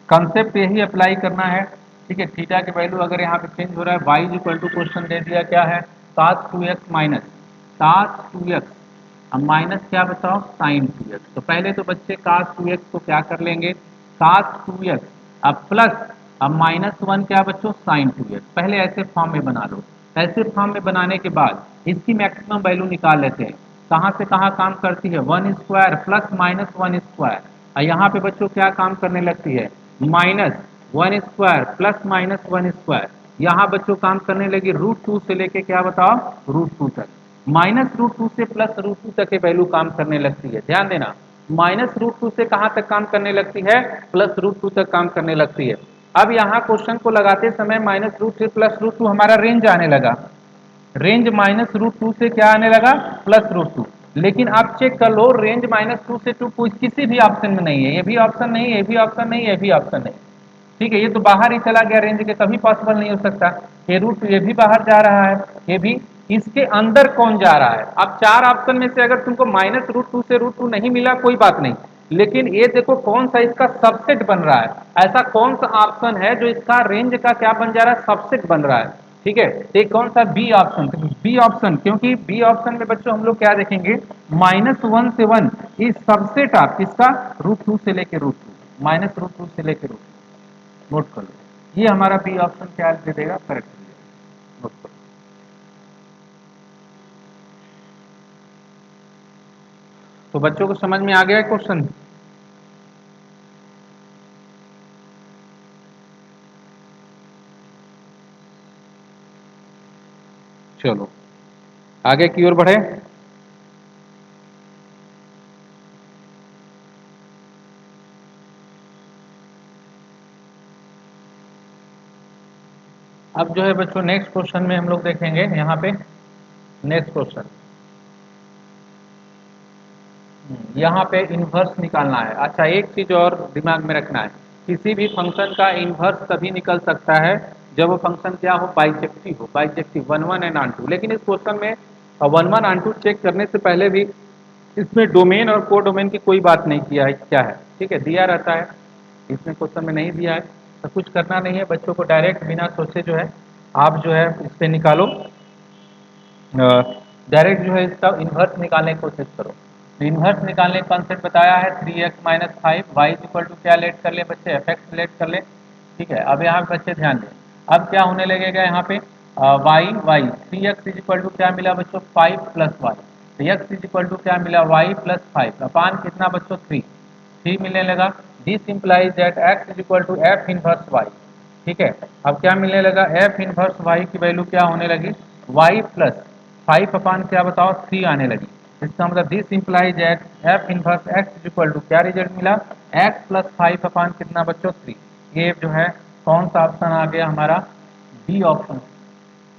कंसेप्ट यही अप्लाई करना है, ठीक है। थीटा की वैल्यू अगर यहाँ पे चेंज हो रहा है, वाई इक्वल टू क्वेश्चन दे दिया क्या है, cos 2x minus cos 2x, अब माइनस क्या बताओ sin 2x, तो पहले तो बच्चे cos 2x को क्या कर लेंगे, cos 2x, अब प्लस, अब -1 क्या बच्चों sin 2x, पहले ऐसे फॉर्म में बना लो। ऐसे फॉर्म में बनाने के बाद इसकी मैक्सिमम वैल्यू निकाल लेते हैं, कहाँ से कहाँ काम करती है, 1 स्क्वायर प्लस -1 स्क्वायर, और यहाँ पे बच्चों क्या काम करने लगती है, -1 स्क्वायर प्लस -1 स्क्वायर, यहाँ बच्चों काम करने लगी √2 से लेके क्या बताओ √2 तक, -√2 से +√2 तक की वैल्यू काम करने लगती है, ध्यान देना, -√2 से कहाँ तक काम करने लगती है, +√2 तक काम करने लगती है। अब यहाँ क्वेश्चन को लगाते समय -√2 से +√2 हमारा रेंज आने लगा, रेंज -√2 से क्या आने लगा, +√2, लेकिन आप चेक कर लो रेंज -2 से 2 किसी भी ऑप्शन में नहीं है, ये भी ऑप्शन नहीं, ये भी ऑप्शन नहीं, ये भी ऑप्शन नहीं, ठीक है। ये तो बाहर ही चला गया रेंज के, कभी पॉसिबल नहीं हो सकता। ये रूट ये भी बाहर जा रहा है, ये भी, इसके अंदर कौन जा रहा है। अब चार ऑप्शन में से अगर तुमको -√2 से √2 नहीं मिला कोई बात नहीं, लेकिन ये देखो कौन सा इसका सबसेट बन रहा है, ऐसा कौन सा ऑप्शन है जो इसका रेंज का क्या बन जा रहा है, सबसेट बन रहा है, ठीक है। तो कौन सा, बी ऑप्शन, बी ऑप्शन, क्योंकि बी ऑप्शन में बच्चों हम लोग क्या देखेंगे, -1 से 1 इस सबसेट ऑफ किसका, √2 से लेके √2, -√2 से लेके √2, नोट कर लो, ये हमारा बी ऑप्शन क्या दे देगा, करेक्ट दे देगा, नोट कर लो। तो बच्चों को समझ में आ गया है क्वेश्चन, चलो आगे की ओर बढ़े। अब जो है बच्चों नेक्स्ट क्वेश्चन में हम लोग देखेंगे, यहाँ पे नेक्स्ट क्वेश्चन, यहाँ पे इन्वर्स निकालना है। अच्छा, एक चीज और दिमाग में रखना है, किसी भी फंक्शन का इन्वर्स तभी निकल सकता है जब वो फंक्शन क्या हो, बाइजेक्टिव वन वन एंड आन टू। लेकिन इस क्वेश्चन में one one onto check करने से पहले भी इसमें डोमेन और को डोमेन की कोई बात नहीं किया है, क्या है, ठीक है, दिया रहता है, इसमें क्वेश्चन में नहीं दिया है, तो कुछ करना नहीं है, बच्चों को डायरेक्ट बिना सोचे जो है आप जो है इस पे निकालो, डायरेक्ट जो है इसका इन्वर्स निकालने की कोशिश करो। तो इन्वर्स निकालने का कॉन्सेप्ट बताया है 3x minus five, y equal to क्या लेट कर ले बच्चे, एफ एक्स लेट कर ले। ठीक है, अब यहाँ पे बच्चे ध्यान दें, अब क्या होने लगेगा यहाँ पे Y 3x is equal to क्या मिला बच्चों, 5 प्लस वाई, तो x इज इक्वल टू क्या मिला, वाई प्लस फाइव अपान कितना बच्चों, 3 मिलने लगा। This implies that x is equal to f inverse y. ठीक है, अब क्या मिलने लगा, एफ इनवर्स वाई की वैल्यू क्या होने लगी, वाई प्लस फाइव अपान क्या बताओ, 3 आने लगी। इसका मतलब this implies at f inverse x is equal to क्या रिजल्ट मिला, एक्स प्लस फाइव अपान कितना बच्चों, 3। ये जो है कौन सा ऑप्शन आ गया हमारा, B option.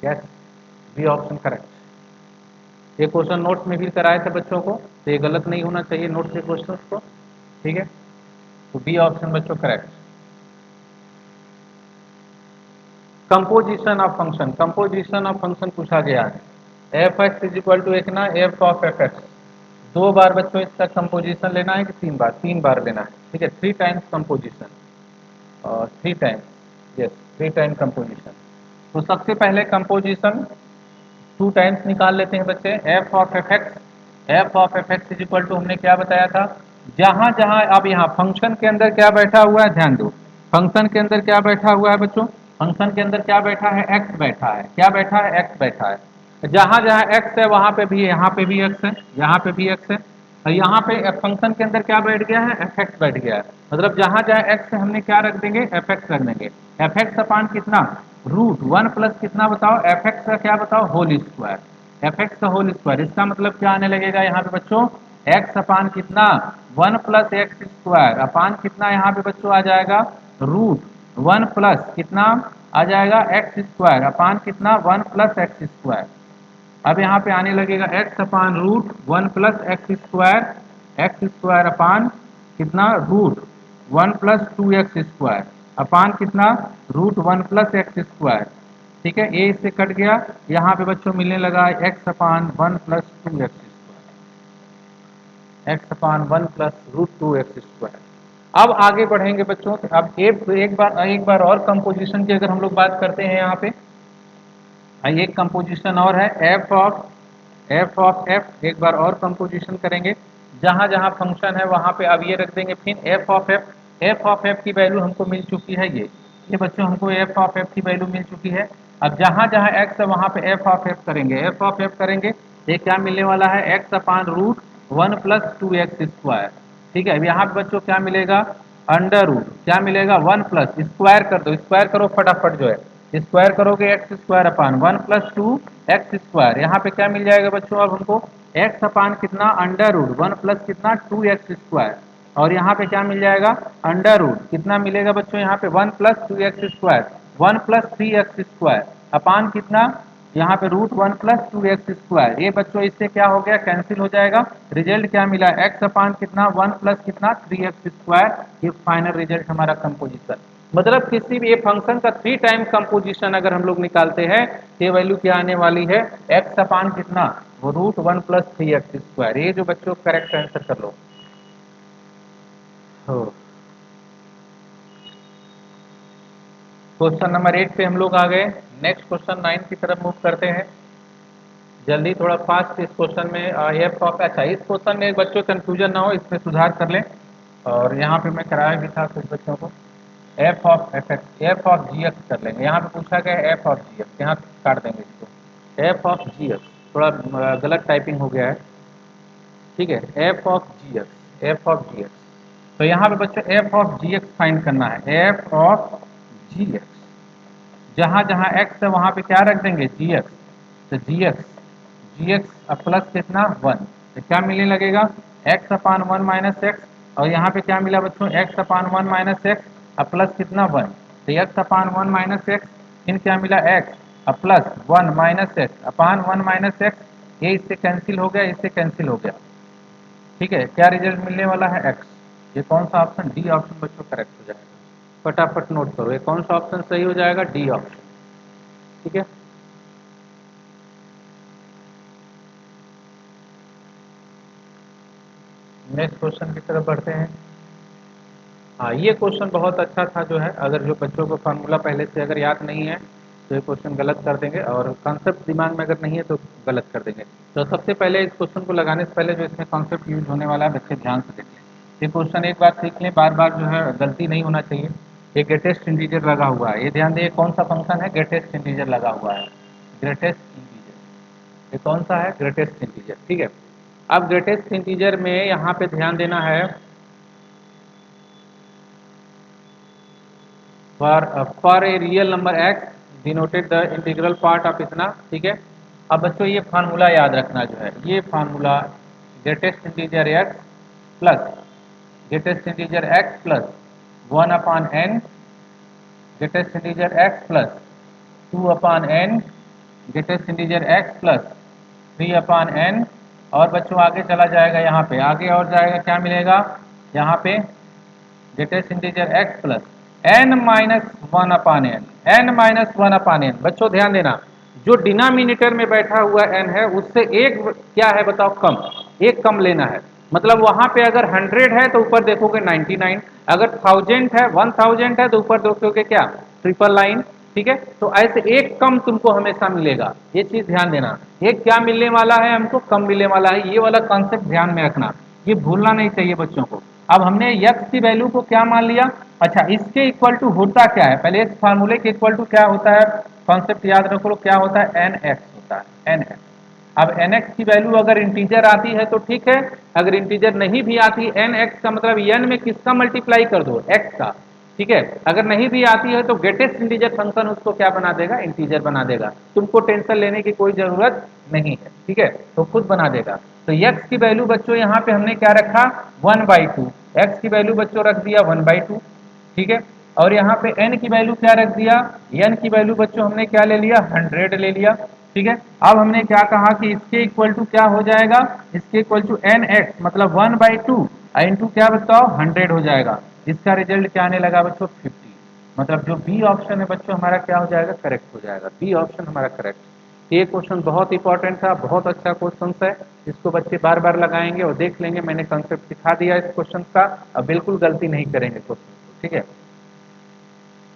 Yes, B option correct. ये क्वेश्चन नोट्स में भी कराए थे बच्चों को, तो ये गलत नहीं होना चाहिए नोट्स के क्वेश्चन को। ठीक है, तो बी ऑप्शन बच्चों correct. Composition of function, composition of function पूछा गया है। F x is equal to एक ना एफ ऑफ एफ एक्स, 2 बार बच्चों इसका कंपोजिशन लेना है कि 3 बार, 3 बार लेना है। ठीक है, 3 टाइम्स कंपोजिशन, और 3 टाइम्स, यस 3 टाइम कंपोजिशन। तो सबसे पहले कंपोजिशन 2 टाइम्स निकाल लेते हैं बच्चे, f of f x, f of f x is equal to हमने क्या बताया था, जहां जहां अब यहाँ फंक्शन के अंदर क्या बैठा हुआ है, ध्यान दो, फंक्शन के अंदर क्या बैठा हुआ है बच्चों, फंक्शन के अंदर क्या बैठा है, एक्स बैठा है, क्या बैठा है, एक्स बैठा है। जहां जहां एक्स है वहां पे भी, यहाँ पे भी एक्स है, यहाँ पे भी एक्स है, और यहाँ पे फंक्शन के अंदर क्या बैठ गया है, एफ एक्स बैठ गया है। मतलब जहां जहां एक्स है हमने क्या रख देंगे, एफ एक्स रख देंगे। एफ एक्स अपान कितना, रूट वन प्लस कितना बताओ, एफ एक्स का क्या बताओ, होल स्क्वायर, एफ एक्स का होल स्क्वायर। इसका मतलब क्या आने लगेगा यहाँ पे बच्चों, एक्स अपान कितना, one plus X square upon कितना, यहाँ पे बच्चों आ जाएगा रूट वन प्लस कितना आ जाएगा, एक्स स्क्वायर अपान कितना, वन प्लस एक्स स्क्वायर। अब यहाँ पे आने लगेगा X upon root one plus X square upon कितना, root one plus two x square upon कितना, root one plus X square. ठीक है, ये इससे कट गया, यहाँ पे बच्चों मिलने लगा x upon one plus two x square, x upon one plus root two x square. अब आगे बढ़ेंगे बच्चों, अब एक बार और कंपोजिशन की अगर हम लोग बात करते हैं यहाँ पे, एक कंपोजिशन और है एफ, एक बार और कंपोजिशन करेंगे। जहां जहां फंक्शन है वहां पे अब ये रख देंगे, फिर एफ ऑफ एफ की वैल्यू हमको मिल चुकी है, ये बच्चों हमको एफ ऑफ एफ की वैल्यू मिल चुकी है। अब जहां जहां एक्स है वहां पे एफ ऑफ एफ करेंगे, एफ ऑफ एफ करेंगे, ये क्या मिलने वाला है, x upon root one plus two x square. ठीक है, अब यहाँ पे बच्चों क्या मिलेगा, अंडर रूट क्या मिलेगा, वन प्लस स्क्वायर कर दो, स्क्वायर करो फटाफट जो है, स्क्वायर करोगे एक्स स्क्वायर अपान one plus two x square. यहाँ पे क्या मिल जाएगा बच्चों, अब हमको एक्स अपान कितना, अंडर रूट वन प्लस कितना, टू एक्स स्क्वायर, और यहाँ पे क्या मिल जाएगा, अंडर रूट कितना मिलेगा बच्चों, यहाँ पे one plus two x square, one plus three x square upon कितना, यहाँ पे root one plus two x square. ये बच्चों इससे क्या हो गया, कैंसिल हो जाएगा। रिजल्ट क्या मिला, एक्स अपान कितना, वन प्लस कितना, थ्री एक्स स्क्वायर। ये फाइनल रिजल्ट हमारा कंपोजिशन। मतलब किसी भी फंक्शन का 3 टाइम कंपोजिशन अगर हम लोग निकालते हैं, ये वैल्यू क्या आने वाली है, एक्स अपान कितना, वो root one plus three x square. ये जो बच्चों करेक्ट आंसर कर लो। क्वेश्चन नंबर 8 पे हम लोग आ गए। नेक्स्ट क्वेश्चन 9 की तरफ मूव करते हैं। जल्दी थोड़ा फास्ट इस क्वेश्चन में एफ ऑफ, अच्छा इस क्वेश्चन में बच्चों कंफ्यूजन ना हो, इसमें सुधार कर लें। और यहाँ पे मैं कराया भी था कुछ बच्चों को, f of f x, f of g x कर लेंगे। यहाँ पे पूछा गया एफ ऑफ जी एक्स, यहाँ काट देंगे इसको, एफ ऑफ जी एक्स, थोड़ा गलत टाइपिंग हो गया है। ठीक है, f of g x, f of g x. तो यहाँ पे बच्चों f of g x find करना है, एफ ऑफ जी एक्स। जहाँ जहाँ एक्स है वहाँ पे क्या रख देंगे, जी एक्स। तो जी एक्स प्लस कितना, वन, तो क्या मिलने लगेगा, X upon one minus x, और यहाँ पे क्या मिला बच्चों, x upon one minus x plus कितना, वन। तो x upon one minus x, फिर क्या मिला, x plus one minus x upon one minus x. ये इससे कैंसिल हो गया, इससे कैंसिल हो गया। ठीक है, क्या रिजल्ट मिलने वाला है x। ये कौन सा ऑप्शन, डी ऑप्शन बच्चों करेक्ट हो जाएगा। फटाफट नोट करो, ये कौन सा ऑप्शन सही हो जाएगा, डी ऑप्शन। ठीक है, नेक्स्ट क्वेश्चन की तरफ बढ़ते हैं। हाँ, ये क्वेश्चन बहुत अच्छा था जो है, अगर जो बच्चों को फार्मूला पहले से अगर याद नहीं है तो ये क्वेश्चन गलत कर देंगे, और कॉन्सेप्ट दिमाग में अगर नहीं है तो गलत कर देंगे। तो सबसे पहले इस क्वेश्चन को लगाने से पहले जो इसमें कॉन्सेप्ट यूज होने वाला है बच्चे ध्यान से देख लें। ये क्वेश्चन एक बार सीख लें, बार बार जो है गलती नहीं होना चाहिए। ये ग्रेटेस्ट इंटीजर लगा हुआ है, ये ध्यान दें कौन सा फंक्शन है, ग्रेटेस्ट इंटीजर लगा हुआ है। ग्रेटेस्ट इंटीजर, ये कौन सा है, ग्रेटेस्ट इंटीजर। ठीक है, अब ग्रेटेस्ट इंटीजर में यहाँ पे ध्यान देना है, for a real number x denoted the integral part of इतना। ठीक है, अब बच्चों ये फार्मूला याद रखना जो है, ये formula greatest integer x plus greatest integer x plus 1/n, greatest integer x plus 2/n, greatest integer x plus 3/n, और बच्चों आगे चला जाएगा, यहाँ पे आगे और जाएगा, क्या मिलेगा यहाँ पे, greatest integer x plus n-1/n। बच्चों ध्यान देना, जो डिनोमिनेटर में बैठा हुआ n है उससे एक क्या है बताओ, कम, एक कम लेना है। मतलब वहां पे अगर 100 है तो ऊपर देखोगे 99, अगर 1000 है 1000 है तो ऊपर देखोगे क्या, ट्रिपल लाइन। ठीक है, तो ऐसे एक कम तुमको हमेशा मिलेगा, ये चीज ध्यान देना। एक क्या मिलने वाला है हमको, कम मिलने वाला है, ये वाला कॉन्सेप्ट ध्यान में रखना, ये भूलना नहीं चाहिए बच्चों को। अब हमने x की वैल्यू को क्या मान लिया, अच्छा इसके इक्वल टू होता क्या है, पहले इस फार्मूले के इक्वल टू क्या होता है, कॉन्सेप्ट याद रखो, क्या होता है, nx होता है, nx। अब nx की वैल्यू अगर इंटीजर आती है तो ठीक है, अगर इंटीजर नहीं भी आती, nx का मतलब n में किसका मल्टीप्लाई कर दो, x का। ठीक है, अगर नहीं भी आती है तो ग्रेटेस्ट इंटीजर फंक्शन उसको क्या बना देगा, इंटीजर बना देगा, तुमको टेंशन लेने की कोई जरूरत नहीं है। ठीक है, तो खुद बना देगा। तो x की वैल्यू बच्चों यहाँ पे हमने क्या रखा, 1/2, x की वैल्यू बच्चों रख दिया 1/2। ठीक है, और यहाँ पे n की वैल्यू क्या रख दिया, n की वैल्यू बच्चों हमने क्या ले लिया, 100 ले लिया। ठीक है, अब हमने क्या कहा कि इसके इक्वल टू क्या हो जाएगा, इसके इक्वल टू nx मतलब 1/2 इंटू क्या बताओ 100 हो जाएगा। इसका रिजल्ट क्या आने लगा बच्चों, 50। मतलब जो बी ऑप्शन है बच्चों हमारा क्या हो जाएगा, करेक्ट हो जाएगा, बी ऑप्शन हमारा करेक्ट। ये क्वेश्चन बहुत इंपॉर्टेंट था, बहुत अच्छा क्वेश्चन है, इसको बच्चे बार बार लगाएंगे और देख लेंगे, मैंने कंसेप्ट सिखा दिया इस क्वेश्चन का, अब बिल्कुल गलती नहीं करेंगे क्वेश्चन को। ठीक है,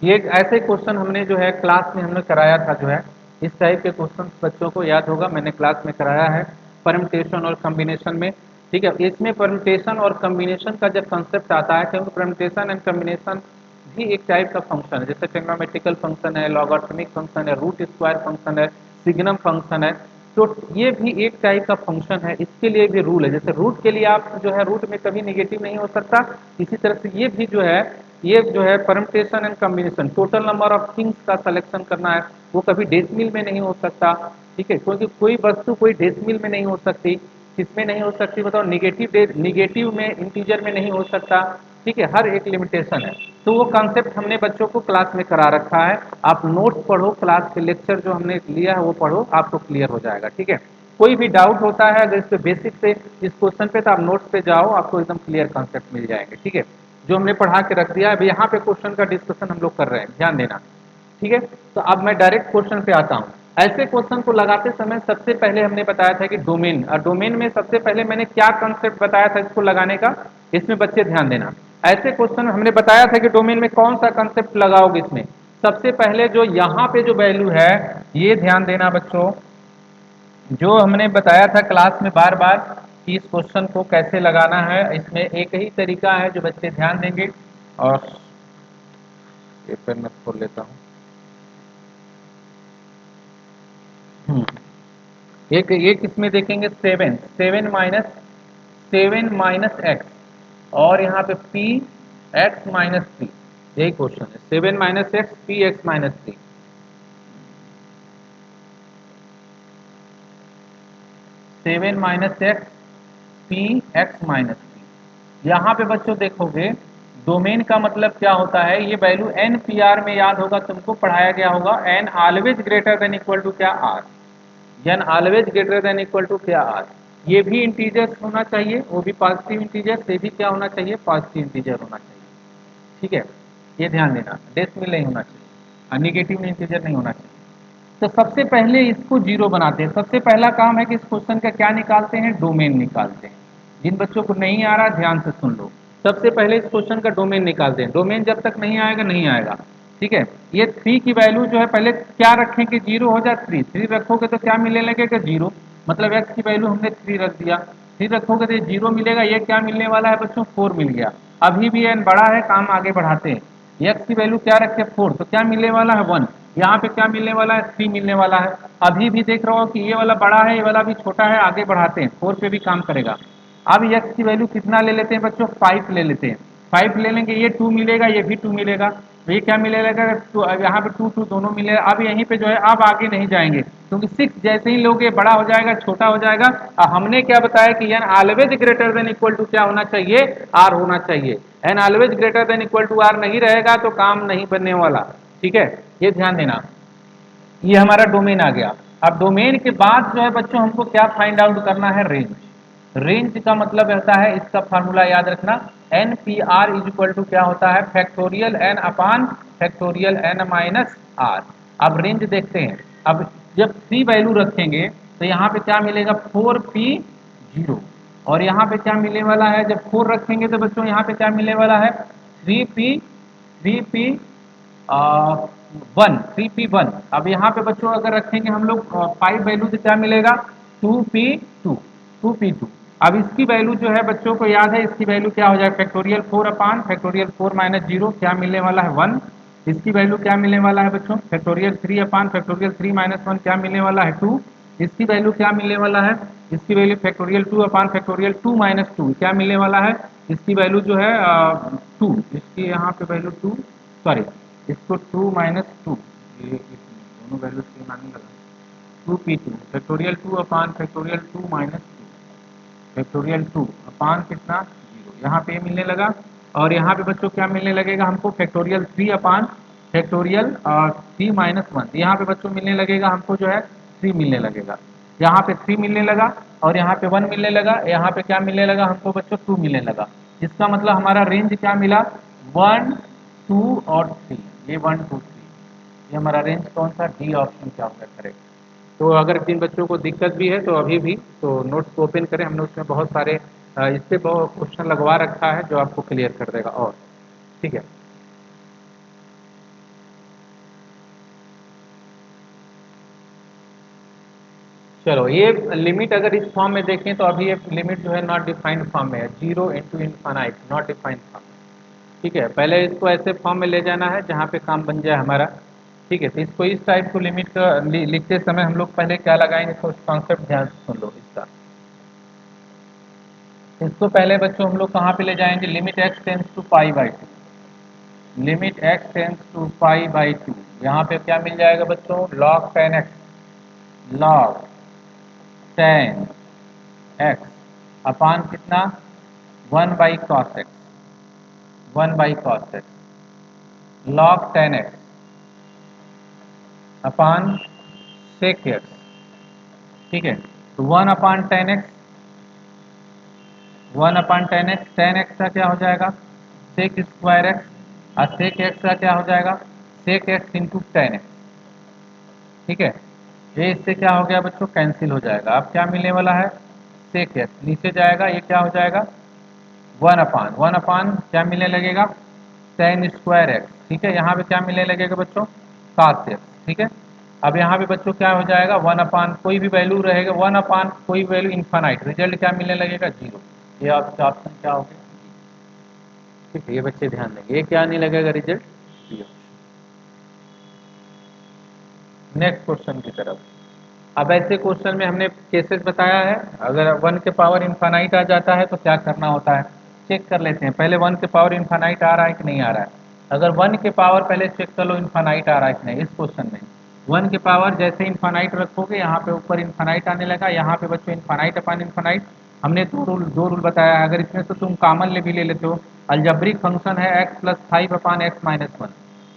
ये एक ऐसे क्वेश्चन हमने जो है क्लास में हमने कराया था जो है, इस टाइप के क्वेश्चन बच्चों को याद होगा, मैंने क्लास में कराया है परम्यूटेशन और कॉम्बिनेशन में। ठीक है, इसमें परम्यूटेशन और कॉम्बिनेशन का जब कंसेप्ट आता है, क्योंकि परम्यूटेशन एंड कॉम्बिनेशन भी एक टाइप का फंक्शन है, जैसे ट्रिग्नोमेट्रिकल फंक्शन है, लॉगरिथमिक फंक्शन है, रूट स्क्वायर फंक्शन है, सिग्नम फंक्शन है, तो ये भी एक टाइप का फंक्शन है, इसके लिए भी रूल है। जैसे रूट के लिए आप जो है रूट में कभी नेगेटिव नहीं हो सकता, इसी तरह से ये भी जो है, ये जो है permutation and combination, total number of things का सिलेक्शन करना है, वो कभी डेसिमल में नहीं हो सकता। ठीक है, क्योंकि कोई वस्तु कोई डेसिमल में नहीं हो सकती, किसमें नहीं हो सकती बताओ, निगेटिव में, इंटीजर में नहीं हो सकता। ठीक है, हर एक लिमिटेशन है। तो वो कॉन्सेप्ट हमने बच्चों को क्लास में करा रखा है, आप नोट्स पढ़ो, क्लास के लेक्चर जो हमने लिया है वो पढ़ो, आपको क्लियर हो जाएगा। ठीक है, कोई भी डाउट होता है अगर इस पे बेसिक से इस क्वेश्चन पे, तो आप नोट्स पे जाओ, आपको एकदम क्लियर कॉन्सेप्ट मिल जाएंगे। ठीक है, जो हमने पढ़ा के रख दिया है, अभी यहाँ पे क्वेश्चन का डिस्कशन हम लोग कर रहे हैं, ध्यान देना। ठीक है, तो अब मैं डायरेक्ट क्वेश्चन पे आता हूँ। ऐसे क्वेश्चन को लगाते समय सबसे पहले हमने बताया था कि डोमेन, और डोमेन में सबसे पहले मैंने क्या कंसेप्ट बताया था इसको लगाने का, इसमें बच्चे ध्यान देना। ऐसे क्वेश्चन हमने बताया था कि डोमेन में कौन सा कंसेप्ट लगाओगे, इसमें सबसे पहले जो यहाँ पे जो वैल्यू है, ये ध्यान देना बच्चों, जो हमने बताया था क्लास में बार बार कि इस क्वेश्चन को कैसे लगाना है, इसमें एक ही तरीका है जो बच्चे ध्यान देंगे। और ये पेन मैं खोल लेता हूँ। एक इसमें देखेंगे 7 माइनस और यहाँ पे पी एक्स माइनस थ्री, यही क्वेश्चन है, 7 - x P x minus three. 7 - x P x minus three, यहाँ पे बच्चों देखोगे डोमेन का मतलब क्या होता है, ये वैल्यू एन पी आर में याद होगा, तुमको पढ़ाया गया होगा, N always greater than equal to क्या, R, N always greater than equal to क्या, आर। ये भी इंटीजर होना चाहिए, वो भी पॉजिटिव इंटीजर, ये भी क्या होना चाहिए, पॉजिटिव इंटीजर होना चाहिए। ठीक है, ये ध्यान देना, डेसिमल नहीं होना चाहिए, निगेटिव इंटीजर नहीं होना चाहिए। तो सबसे पहले इसको जीरो बनाते हैं। सबसे पहला काम है कि इस क्वेश्चन का क्या निकालते हैं, डोमेन निकालते हैं। जिन बच्चों को नहीं आ रहा ध्यान से सुन लो, सबसे पहले इस क्वेश्चन का डोमेन निकालते हैं। डोमेन जब तक नहीं आएगा नहीं आएगा। ठीक है, ये 3 की वैल्यू जो है पहले क्या रखें कि जीरो हो जाए, 3 रखोगे तो क्या मिलने लगेगा, जीरो। मतलब x की वैल्यू हमने 3 रख दिया, 3 रखोगे तो ये जीरो मिलेगा। ये क्या मिलने वाला है बच्चों, 4 मिल गया। अभी भी n बड़ा है, काम आगे बढ़ाते हैं। x की वैल्यू क्या रखे, 4, तो क्या मिलने वाला है, 1। यहाँ पे क्या मिलने वाला है, 3 मिलने वाला है। अभी भी देख रहा हो कि ये वाला बड़ा है, ये वाला भी छोटा है, आगे बढ़ाते हैं, 4 पे भी काम करेगा। अब x की वैल्यू कितना ले लेते हैं बच्चों, 5 ले लेते हैं। 5 ले लेंगे, ये 2 मिलेगा, ये भी 2 मिलेगा। तो ये क्या मिलेगा, यहाँ पे 2 2 दोनों मिलेगा। अब यहीं पे जो है अब आगे नहीं जाएंगे, क्योंकि 6 जैसे ही लोगे बड़ा हो जाएगा, छोटा हो जाएगा। हमने क्या बताया कि n always greater than equal to क्या होना चाहिए, आर होना चाहिए। N always greater than equal to r नहीं रहेगा तो काम नहीं बनने वाला। ठीक है, ये ध्यान देना। ये हमारा डोमेन आ गया। अब डोमेन के बाद जो है बच्चों हमको क्या फाइंड आउट करना है, रेंज। रेंज का मतलब रहता है, इसका फार्मूला याद रखना, n P r is equal to क्या होता है, factorial n upon factorial n minus r. अब रेंज देखते हैं। अब जब 3 वैल्यू रखेंगे तो यहाँ पे क्या मिलेगा, 4p0। और यहाँ पे क्या मिलने वाला है, जब 4 रखेंगे तो बच्चों यहाँ पे क्या मिलने वाला है, 3p 3p1। अब यहाँ पे बच्चों अगर रखेंगे हम लोग 5 वैल्यू तो क्या मिलेगा, 2p2। अब इसकी वैल्यू जो है बच्चों को याद है, इसकी वैल्यू क्या हो जाए, फैक्टोरियल 4 अपान फैक्टोरियल 4 माइनस जीरो, क्या मिलने वाला है, 1। इसकी वैल्यू क्या मिलने वाला है बच्चों, फैक्टोरियल 3 अपान फैक्टोरियल 3 माइनस 1, क्या मिलने वाला है, 2। इसकी वैल्यू क्या मिलने वाला है, इसकी वैल्यू फैक्टोरियल 2 अपान फैक्टोरियल 2 माइनस 2, क्या मिलने वाला है, इसकी वैल्यू जो है 2। इसकी यहाँ पे वैल्यू 2, सॉरी, इसको 2 माइनस 2, ये दोनों वैल्यू सेम आने लगा, 2p2 फैक्टोरियल 2 अपान फैक्टोरियल 2 माइनस 2 फैक्टोरियल 2 अपान कितना, जीरो। यहाँ पे मिलने लगा। और यहाँ पे बच्चों क्या मिलने लगेगा हमको, फैक्टोरियल 3 अपान फैक्टोरियल 3 माइनस 1। यहाँ पे बच्चों मिलने लगेगा हमको जो है 3 मिलने लगेगा। यहाँ पे 3 मिलने लगा और यहाँ पे 1 मिलने लगा। यहाँ पे क्या मिलने लगा हमको बच्चों, 2 मिलने लगा। इसका मतलब हमारा रेंज क्या मिला, 1 2 और 3। ये 1 2 3, ये हमारा रेंज कौन सा, डी ऑप्शन क्या होगा करेक्ट। तो अगर जिन बच्चों को दिक्कत भी है तो अभी भी तो नोट्स को ओपन करें, हमने उसमें बहुत सारे इससे बहुत क्वेश्चन लगवा रखा है जो आपको क्लियर कर देगा। और ठीक है, चलो ये लिमिट अगर इस फॉर्म में देखें तो अभी ये लिमिट जो है नॉट डिफाइंड फॉर्म में है, 0 into infinite, not defined form. ठीक है, पहले इसको ऐसे फॉर्म में ले जाना है जहाँ पे काम बन जाए हमारा। ठीक है, तो इसको इस टाइप को लिमिट का लिखते समय हम लोग पहले क्या लगाएंगे, तो कॉन्सेप्ट ध्यान से सुन लो इसका। इसको पहले बच्चों हम लोग कहाँ पे ले जाएंगे, limit x tends to pi by two. Limit x tends to pi by two, यहाँ पे क्या मिल जाएगा बच्चों, log 10x, log 10x upon कितना, 1 by cos x, 1 by cos x, log 10x upon sec x. ठीक है, तो 1 अपान 10x, 1 अपान 10x, 10x का क्या हो जाएगा, सेक स्क्वायर एक्स, और सेक एक्स का क्या हो जाएगा, सेक एक्स इंटू 10x। ठीक है, ये इससे क्या हो गया बच्चों, कैंसिल हो जाएगा। अब क्या मिलने वाला है, सेक एक्स नीचे जाएगा, ये क्या हो जाएगा, 1 अपान क्या मिलने लगेगा, टेन स्क्वायर एक्स। ठीक है, यहाँ पे क्या मिलने लगेगा बच्चों, सात एक्स। ठीक है, अब यहाँ पे बच्चों क्या हो जाएगा, 1 अपान कोई भी वैल्यू रहेगा, 1 अपान कोई वैल्यू इन्फानाइट, रिजल्ट क्या मिलने लगेगा, जीरो। ये आपका ऑप्शन क्या होगा। ठीक है, ये बच्चे ध्यान देंगे, ये क्या नहीं लगेगा, रिजल्ट जीरो। नेक्स्ट क्वेश्चन की तरफ। अब ऐसे क्वेश्चन में हमने केसेस बताया है, अगर 1 के पावर इन्फानाइट आ जाता है तो क्या करना होता है, चेक कर लेते हैं पहले 1 के पावर इन्फानाइट आ रहा है कि नहीं आ रहा है। अगर 1 के पावर पहले चेक कर लो इन्फानाइट आ रहा है कि नहीं। इस क्वेश्चन में 1 के पावर जैसे इन्फानाइट रखोगे, यहाँ पे ऊपर इन्फानाइट आने लगा, यहाँ पे बच्चों इन्फानाइट अपन इन्फानाइट। हमने दो रूल बताया है, अगर इसमें से तुम कॉमन ले भी ले लेते हो, अलजब्रिक फंक्शन है x प्लस 5 अपान एक्स माइनस 1।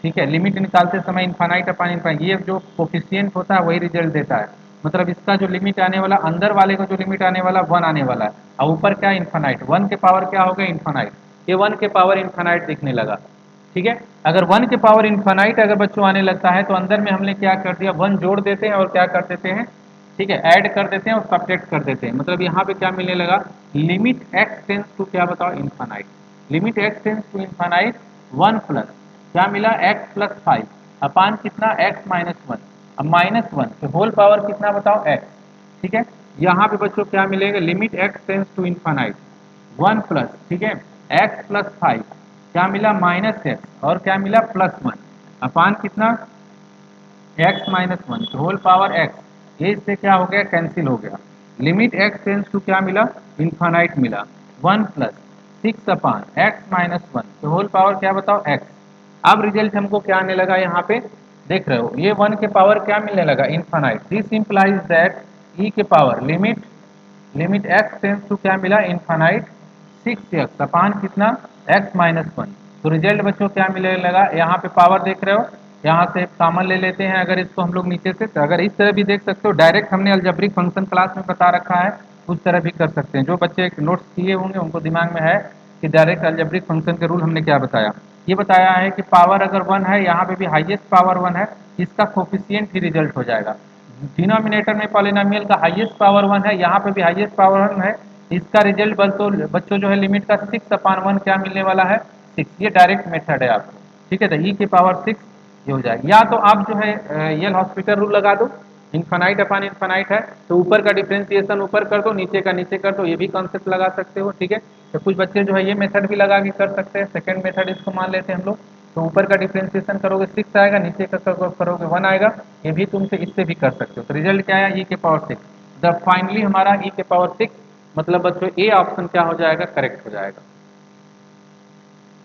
ठीक है, लिमिट निकालते समय इन्फानाइट अपान इन्फानाइट, ये जो कोफिशिएंट होता है वही रिजल्ट देता है। मतलब इसका जो लिमिट आने वाला, अंदर वाले का जो लिमिट आने वाला 1 आने वाला है, और ऊपर क्या इन्फानाइट, 1 के पावर क्या हो गया इन्फानाइट, ये 1 के पावर इन्फानाइट दिखने लगा। ठीक है, अगर 1 के पावर इन्फानाइट अगर बच्चों आने लगता है तो अंदर में हमने क्या कर दिया, 1 जोड़ देते हैं और क्या कर देते हैं, ठीक है, ऐड कर देते हैं और सब्ट्रैक्ट कर देते हैं। मतलब यहाँ पे क्या मिलने लगा, लिमिट x टेंस टू क्या बताओ infinite, limit x tends to infinite 1 plus क्या मिला x प्लस 5 अपान कितना x माइनस 1, अब माइनस 1 तो होल पावर कितना बताओ x। ठीक है, यहाँ पे बच्चों क्या मिलेगा, limit x tends to infinite 1 plus, ठीक है, x प्लस 5 क्या मिला माइनस एक्स और क्या मिला प्लस 1 अपान कितना x माइनस 1 तो होल पावर x, ये इससे क्या हो गया कैंसिल हो गया। लिमिट x टेंस टू क्या मिला इन्फानाइट मिला 1 प्लस 6 अपान x माइनस 1 तो होल पावर क्या बताओ x। अब रिजल्ट हमको क्या आने लगा, यहाँ पे देख रहे हो ये 1 के पावर क्या मिलने लगा infinite, this implies that e के power limit x tends to क्या मिला इन्फानाइट 6x अपान कितना x माइनस 1। तो रिजल्ट बच्चों क्या मिलने लगा, यहाँ पे पावर देख रहे हो, यहाँ से कॉमन ले लेते हैं अगर इसको हम लोग नीचे से, तो अगर इस तरह भी देख सकते हो, डायरेक्ट हमने अलजेब्रिक फंक्शन क्लास में बता रखा है, उस तरह भी कर सकते हैं। जो बच्चे नोट्स किए होंगे उनको दिमाग में है कि डायरेक्ट अलजेब्रिक फंक्शन के रूल हमने क्या बताया, ये बताया है कि पावर अगर 1 है, यहाँ पे भी हाईएस्ट पावर 1 है, इसका कोफिशिएंट ही रिजल्ट हो जाएगा। डिनोमिनेटर में पॉलिनोमियल का हाईएस्ट पावर 1 है, यहाँ पे भी हाईएस्ट पावर 1 है, इसका रिजल्ट बच्चों जो है लिमिट का 6 अपान 1 क्या मिलने वाला है 6, ये डायरेक्ट मेथड है आपको। ठीक है, तो ई के पावर 6 ये हो जाएगा। या तो आप जो है यल हॉस्पिटल रूल लगा दो, इन्फानाइट अपान इन्फानाइट है तो ऊपर का डिफरेंशिएशन ऊपर कर दो, नीचे का नीचे कर दो, ये भी कॉन्सेप्ट लगा सकते हो। ठीक है, तो कुछ बच्चे जो है ये मेथड भी लगा के कर सकते हैं। सेकंड मेथड इसको मान लेते हैं हम लोग, तो ऊपर का डिफरेंशिएशन करोगे 6 आएगा, नीचे का करोगे 1 आएगा, ये भी तुमसे इससे भी कर सकते हो। तो रिजल्ट क्या है ई के पावर 6, द फाइनली हमारा ई के पावर 6 मतलब बच्चों ए ऑप्शन क्या हो जाएगा करेक्ट हो जाएगा,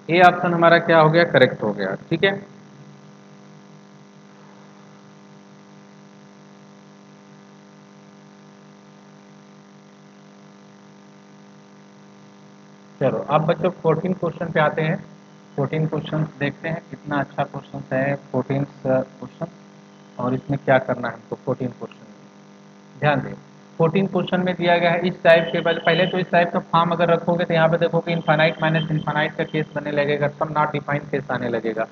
ए ऑप्शन हमारा क्या हो गया करेक्ट हो गया। ठीक है, चलो अब बच्चों 14 क्वेश्चन पे आते हैं। 14 क्वेश्चन देखते हैं कितना अच्छा क्वेश्चन है 14 क्वेश्चन, और इसमें क्या करना है हमको 14 क्वेश्चन में ध्यान दें। 14 क्वेश्चन में दिया गया है इस टाइप के, पहले तो इस टाइप का फॉर्म अगर रखोगे तो यहाँ पे देखोगे इन्फानाइट माइनस इन्फानाइट का केस बनने लगेगा, सब नॉट डिफाइंड केस आने लगेगा।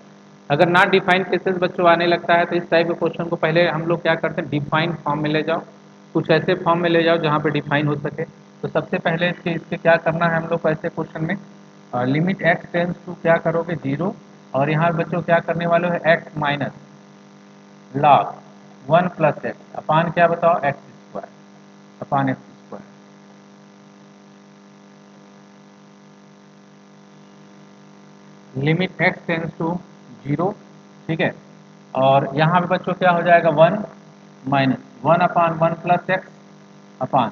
अगर नॉट डिफाइंड केसेस बच्चों आने लगता है तो इस टाइप के क्वेश्चन को पहले हम लोग क्या करते हैं डिफाइंड फॉर्म में ले जाओ, कुछ ऐसे फॉर्म में ले जाओ जहाँ पे डिफाइन हो सके। तो सबसे पहले इसके क्या करना है हम लोग को ऐसे क्वेश्चन में, लिमिट एक्स टेंस टू क्या करोगे 0, और यहाँ बच्चों क्या करने वाले हो X minus log 1 plus X upon क्या बताओ X square upon x square. Limit x tends to 0, ठीक है, और यहाँ पे बच्चों क्या हो जाएगा 1 माइनस 1 अपान 1 प्लस एक्स अपान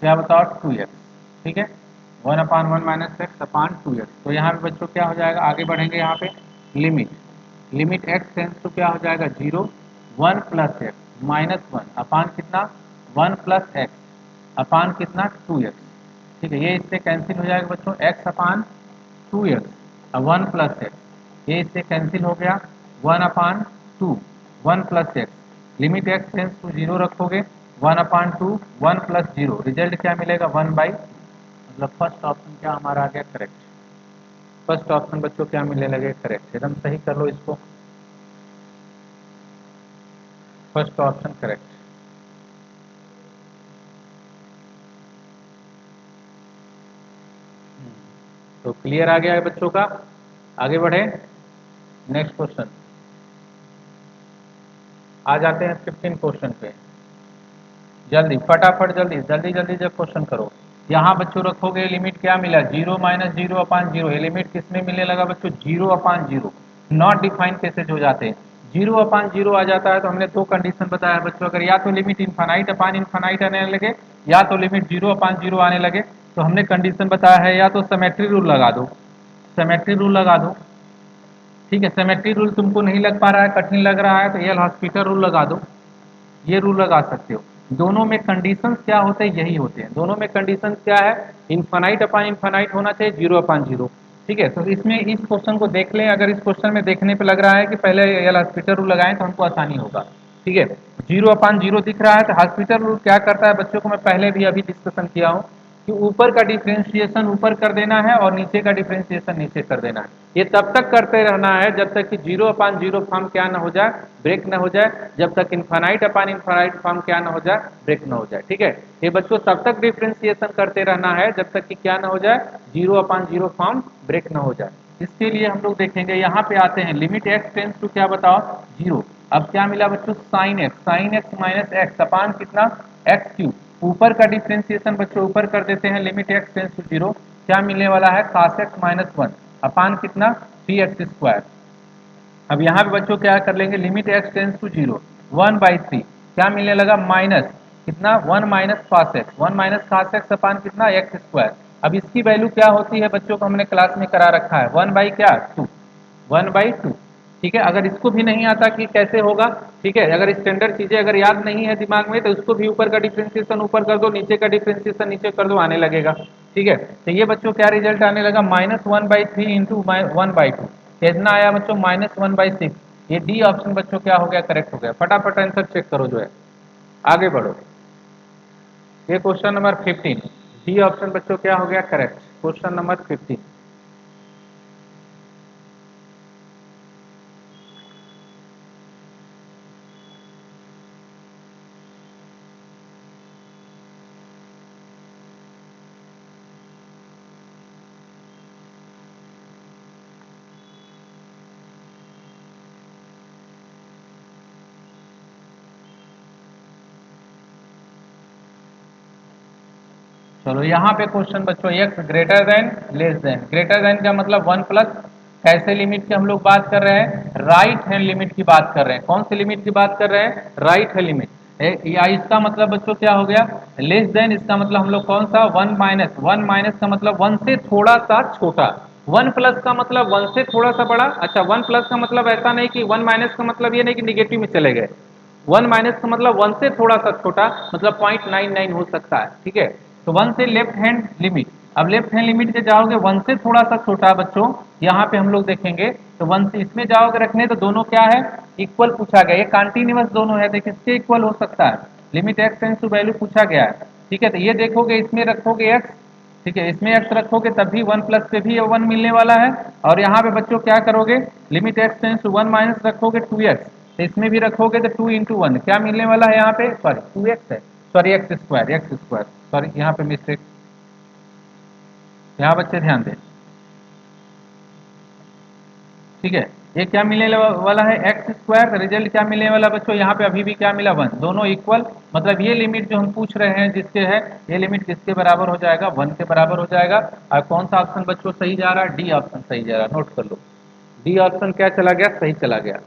क्या बताओ 2x। ठीक है, 1 अपान 1 माइनस एक्स अपान 2x। तो यहाँ पे बच्चों क्या हो जाएगा, आगे बढ़ेंगे यहाँ पे लिमिट एक्स टेंस टू क्या हो जाएगा 0 1 प्लस एक्स माइनस 1 अपान कितना 1 प्लस एक्स अपान कितना 2x। ठीक है, ये इससे कैंसिल हो जाएगा बच्चों x अपान 2x और 1 प्लस एक्स, ये इससे कैंसिल हो गया 1 upon 2 1 plus x, limit x tends to 0 रखोगे 1 अपान 2 1 प्लस 0, रिजल्ट क्या मिलेगा 1/2। मतलब फर्स्ट ऑप्शन क्या हमारा आ गया करेक्ट, फर्स्ट ऑप्शन बच्चों क्या मिलने लगे करेक्ट, एकदम सही कर लो इसको, फर्स्ट ऑप्शन करेक्ट। तो क्लियर आ गया है बच्चों का, आगे बढ़े नेक्स्ट क्वेश्चन। आ जाते हैं 15 क्वेश्चन पे, जल्दी फटाफट जल्दी जल्दी जल्दी जब क्वेश्चन करो। यहाँ बच्चों रखोगे लिमिट क्या मिला 0 माइनस 0 अपान 0, ये लिमिट किसमें मिलने लगा बच्चों 0 अपान 0, नॉट डिफाइंड केसेज हो जाते हैं। 0 अपान 0 आ जाता है तो हमने दो कंडीशन बताया बच्चों, अगर या तो लिमिट इन्फानाइट अपान इन्फानाइट आने लगे या तो लिमिट 0 अपान 0 आने लगे, तो हमने कंडीशन बताया है या तो सिमेट्री रूल लगा दो, सिमेट्री रूल लगा दो। ठीक है, सिमेट्री रूल तुमको नहीं लग पा रहा है, कठिन लग रहा है, तो एल हॉस्पिटल रूल लगा दो, ये रूल लगा सकते हो। दोनों में कंडीशंस क्या होते हैं यही होते हैं, दोनों में कंडीशंस क्या है इन्फानाइट अपान इन्फानाइट होना चाहिए 0 अपान 0। ठीक है, तो इसमें इस क्वेश्चन को देख लें, अगर इस क्वेश्चन में देखने पे लग रहा है कि पहले एल हॉस्पिटल रूल लगाएं तो हमको आसानी होगा। ठीक है, जीरो अपान जीरो दिख रहा है, तो हॉस्पिटल रूल क्या करता है बच्चों को, मैं पहले भी अभी डिस्कशन किया हूँ कि ऊपर का डिफ्रेंशिएशन ऊपर कर देना है और नीचे का डिफ्रेंशिएशन नीचे कर देना है। ये तब तक करते रहना है जब तक कि जीरो अपान जीरो फॉर्म क्या ना हो जाए, ब्रेक ना हो जाए, जब तक इन्फानाइट अपान इन्फानाइट फॉर्म क्या ना हो जाए, ब्रेक ना हो जाए। ठीक है, ये बच्चों तब तक डिफ्रेंशिएशन करते रहना है जब तक कि क्या ना हो जाए, zero upon zero form break ना हो जाए। इसके लिए हम लोग देखेंगे, यहाँ पे आते हैं लिमिट एक्स टेंस टू क्या बताओ, जीरो। अब क्या मिला बच्चों, sine x minus x upon कितना, एक्स क्यूब। ऊपर का डिफ्रेंशिएशन बच्चों ऊपर कर देते हैं, limit x tends to zero, क्या मिलने वाला है, cos x minus one upon कितना, 3x²। अब यहाँ पे बच्चों क्या कर लेंगे, limit x tends to zero, 1/3 क्या मिलने लगा, माइनस कितना, 1 minus cos x, 1 minus cos x upon कितना, x²। अब इसकी वैल्यू क्या होती है बच्चों को हमने क्लास में करा रखा है, 1/क्या 2, 1/2। ठीक है, अगर इसको भी नहीं आता कि कैसे होगा, ठीक है, अगर स्टैंडर्ड चीजें अगर याद नहीं है दिमाग में तो उसको भी ऊपर का डिफ्रेंशिएशन ऊपर कर दो, नीचे का डिफ्रेंशिएशन नीचे कर दो, आने लगेगा। ठीक है, तो ये बच्चों क्या रिजल्ट आने लगा, -1/3 इंटू 1/2, कितना आया बच्चों, -1/6। ये डी ऑप्शन बच्चों क्या हो गया, करेक्ट हो गया। फटाफट आंसर चेक करो जो है, आगे बढ़ो। ये क्वेश्चन नंबर 15, डी ऑप्शन बच्चों क्या हो गया, करेक्ट। क्वेश्चन नंबर 15, चलो यहाँ पे क्वेश्चन बच्चों, x greater than less than, greater than का मतलब 1 प्लस, कैसे लिमिट की हम लोग बात कर रहे हैं, राइट हैंड लिमिट की बात कर रहे हैं। कौन सी लिमिट की बात कर रहे हैं, राइट हैंड लिमिट। या इसका मतलब बच्चों क्या हो गया, लेस देन, इसका मतलब हम लोग कौन सा, 1 माइनस, 1 माइनस का मतलब 1 से थोड़ा सा छोटा, 1 प्लस का मतलब 1 से थोड़ा सा बड़ा। अच्छा, 1 प्लस का मतलब ऐसा नहीं कि 1 माइनस का मतलब ये नहीं कि निगेटिव में चले गए, 1 माइनस का मतलब 1 से थोड़ा सा छोटा, मतलब 0.99 हो सकता है। ठीक है, तो 1 से लेफ्ट हैंड लिमिट, अब लेफ्ट हैंड लिमिट के जाओगे 1 से थोड़ा सा छोटा बच्चों, यहाँ पे हम लोग देखेंगे तो 1 से इसमें जाओगे रखने तो दोनों क्या है, इक्वल पूछा गया, ये कॉन्टिन्यूअस दोनों है, देखिए इसके इक्वल हो सकता है, limit x tends to value पूछा गया है। ठीक है, तो ये देखोगे इसमें रखोगे एक्स, ठीक है, इसमें एक्स रखोगे तब भी 1 प्लस पे भी 1 मिलने वाला है। और यहाँ पे बच्चों क्या करोगे, limit x tends to 1 minus रखोगे 2x, तो इसमें भी रखोगे तो 2 इंटू वन क्या मिलने वाला है, यहाँ पे सॉरी 2x है, सॉरी एक्स स्क्वायर, सॉरी यहाँ पे मिस्टेक, यहाँ बच्चे ध्यान दें। ठीक है, ये क्या मिलने वाला है, x², रिजल्ट क्या मिलने वाला बच्चों, यहाँ पे अभी भी क्या मिला, 1, दोनों इक्वल, मतलब ये लिमिट जो हम पूछ रहे हैं जिसके है, ये लिमिट किसके बराबर हो जाएगा, 1 के बराबर हो जाएगा। और कौन सा ऑप्शन बच्चों सही जा रहा है, डी ऑप्शन सही जा रहा है, नोट कर लो, डी ऑप्शन क्या चला गया, सही चला गया।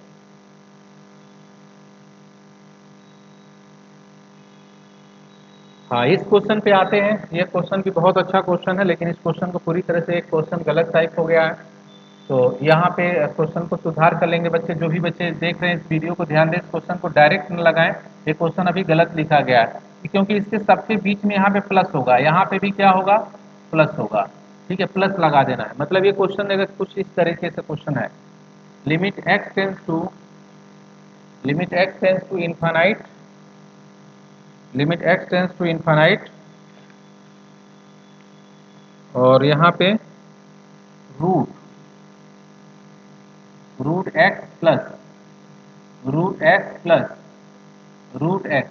हाँ, इस क्वेश्चन पे आते हैं, ये क्वेश्चन भी बहुत अच्छा क्वेश्चन है, लेकिन इस क्वेश्चन को पूरी तरह से एक क्वेश्चन गलत टाइप हो गया है। तो यहाँ पे क्वेश्चन को सुधार कर लेंगे बच्चे, जो भी बच्चे देख रहे हैं इस वीडियो को ध्यान दें, इस क्वेश्चन को डायरेक्ट न लगाएं, ये क्वेश्चन अभी गलत लिखा गया है, क्योंकि इसके सबके बीच में यहाँ पे प्लस होगा, यहाँ पे भी क्या होगा, प्लस होगा। ठीक है, प्लस लगा देना है, मतलब ये क्वेश्चन अगर कुछ इस तरीके से क्वेश्चन है, limit x tends to, limit x tends to infinite, limit x tends to infinite, और यहाँ पे root, root x plus, root x plus, root x,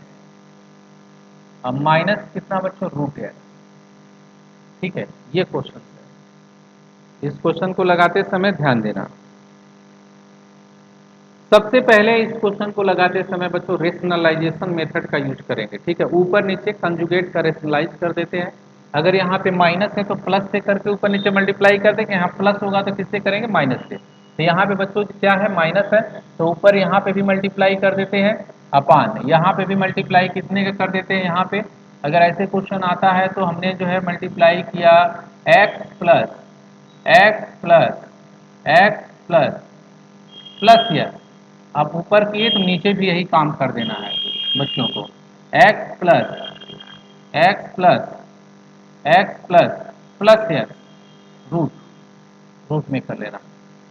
अब माइनस कितना बच्चों, रूट एक्स। ठीक है, ये क्वेश्चन है, इस क्वेश्चन को लगाते समय ध्यान देना। सबसे पहले इस क्वेश्चन को लगाते समय बच्चों रेशनलाइजेशन मेथड का यूज करेंगे। ठीक है, ऊपर नीचे कंजुगेट का रेशनलाइज कर देते हैं। अगर यहाँ पे माइनस है तो प्लस से करके ऊपर नीचे मल्टीप्लाई कर देंगे, यहाँ प्लस होगा तो किससे करेंगे, माइनस से। तो यहाँ पे बच्चों क्या है, माइनस है, तो ऊपर यहाँ पे भी मल्टीप्लाई कर देते हैं, अपान यहाँ पे भी मल्टीप्लाई कितने का कर देते हैं, यहाँ पे अगर ऐसे क्वेश्चन आता है तो हमने जो है मल्टीप्लाई किया x plus, x plus, x plus, plus yes, आप ऊपर किए तो नीचे भी यही काम कर देना है बच्चों को, x plus, x plus, x plus, plus yes, root, root में कर लेना।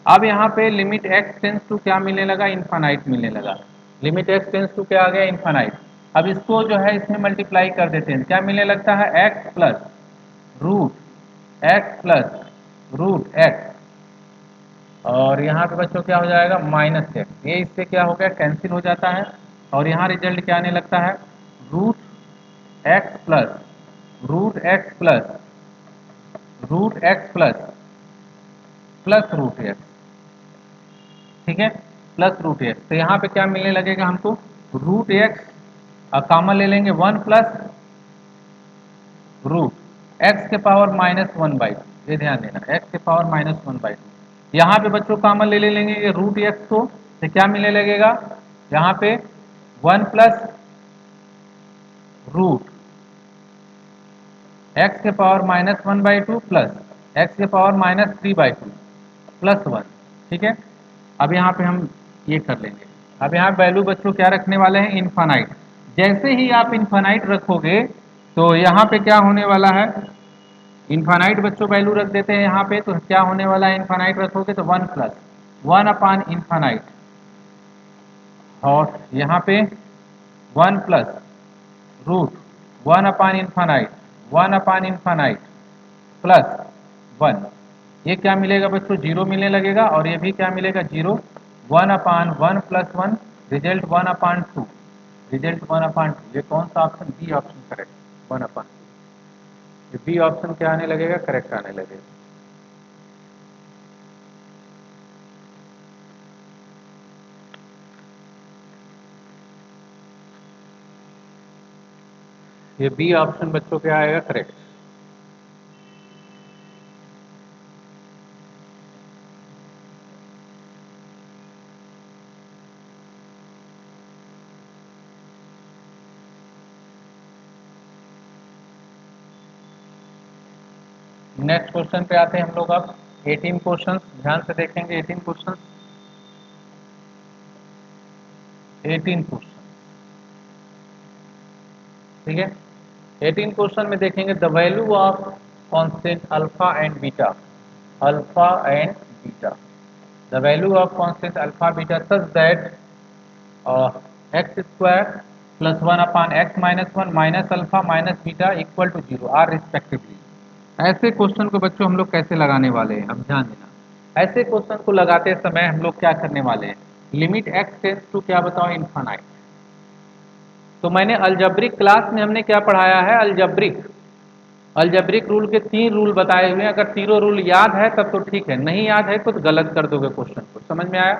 अब यहाँ पे लिमिट एक्स टेंस टू क्या मिलने लगा, इन्फानाइट मिलने लगा, लिमिट एक्स टेंस टू क्या आ गया, इन्फानाइट। अब इसको जो है इसमें मल्टीप्लाई कर देते हैं, क्या मिलने लगता है, एक्स प्लस रूट एक्स, और यहाँ पे बच्चों क्या हो जाएगा, माइनस एक्स। ये इससे क्या हो गया, कैंसिल हो जाता है, और यहाँ रिजल्ट क्या आने लगता है, root x plus root x plus root x plus plus root x, ठीक है, प्लस रूट एक्स। तो यहाँ पे क्या मिलने लगेगा हमको, रूट एक्स कॉमन ले लेंगे, 1 प्लस रूट एक्स के पावर -1/2, ये ध्यान देना, एक्स के पावर -1/2। यहाँ पे बच्चों कॉमन ले लेंगे ये रूट एक्स को, तो क्या मिलने लगेगा, यहाँ पे 1 प्लस रूट एक्स के पावर -1/2 प्लस एक्स के पावर -3/2 प्लस 1, ठीक है। अब यहाँ पे हम ये कर लेंगे। अब यहाँ वैल्यू बच्चों क्या रखने वाले हैं, इन्फानाइट। जैसे ही आप इन्फानाइट रखोगे तो यहाँ पे क्या होने वाला है, इन्फानाइट बच्चों वैल्यू रख देते हैं यहाँ पे, तो क्या होने वाला है, इन्फानाइट रखोगे तो 1 प्लस 1 अपान इन्फानाइट, और यहाँ पे 1 प्लस रूट 1 अपान इन्फानाइट 1 अपान इन्फानाइट प्लस 1। ये क्या मिलेगा बच्चों, जीरो मिलने लगेगा, और ये भी क्या मिलेगा, जीरो। 1 अपान 1 plus 1, result 1 upon 2, result 1 upon 2। ये कौन सा option, B option correct, 1 upon 2। ये बी ऑप्शन क्या आने लगेगा, करेक्ट आने लगेगा। ये बी ऑप्शन बच्चों क्या आएगा, करेक्ट। नेक्स्ट क्वेश्चन पे आते हैं हम लोग अब। 18 क्वेश्चन ध्यान से देखेंगे, 18 क्वेश्चन, 18 क्वेश्चन, ठीक है। 18 क्वेश्चन में देखेंगे the value of constant alpha and beta, alpha and beta, the value of constant alpha beta such that x square plus 1 upon x minus 1 minus alpha minus beta equal to 0 are respectively. ऐसे question को बच्चों हम लोग कैसे लगाने वाले हैं, अब ध्यान देना। ऐसे क्वेश्चन को लगाते समय हम लोग क्या करने वाले हैं, लिमिट एक्स टेंस टू क्या बताओ, इन्फानाइट। तो मैंने अलजेब्रिक क्लास में हमने क्या पढ़ाया है, अलजेब्रिक रूल के 3 रूल बताए हुए हैं। अगर तीनों रूल याद है तब तो ठीक है, नहीं याद है तो गलत कर दोगे क्वेश्चन को, समझ में आया।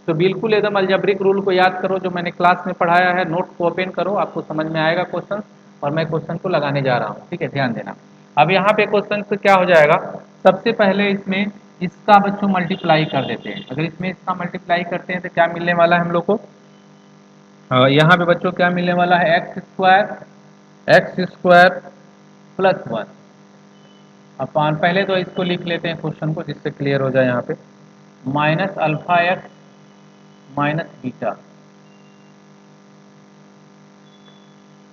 तो बिल्कुल एकदम अलजेब्रिक रूल को याद करो जो मैंने क्लास में पढ़ाया है, नोट को ओपन करो, आपको समझ में आएगा क्वेश्चन, और मैं क्वेश्चन को लगाने जा रहा हूँ, ठीक है, ध्यान देना। अब यहाँ पे क्वेश्चन से क्या हो जाएगा, सबसे पहले इसमें इसका बच्चों मल्टीप्लाई कर देते हैं। अगर इसमें इसका मल्टीप्लाई करते हैं तो क्या मिलने वाला है हम लोग को, यहाँ पे बच्चों क्या मिलने वाला है, एक्स स्क्वायर प्लस 1 अपान, पहले तो इसको लिख लेते हैं क्वेश्चन को जिससे क्लियर हो जाए, यहाँ पे minus alpha x minus beta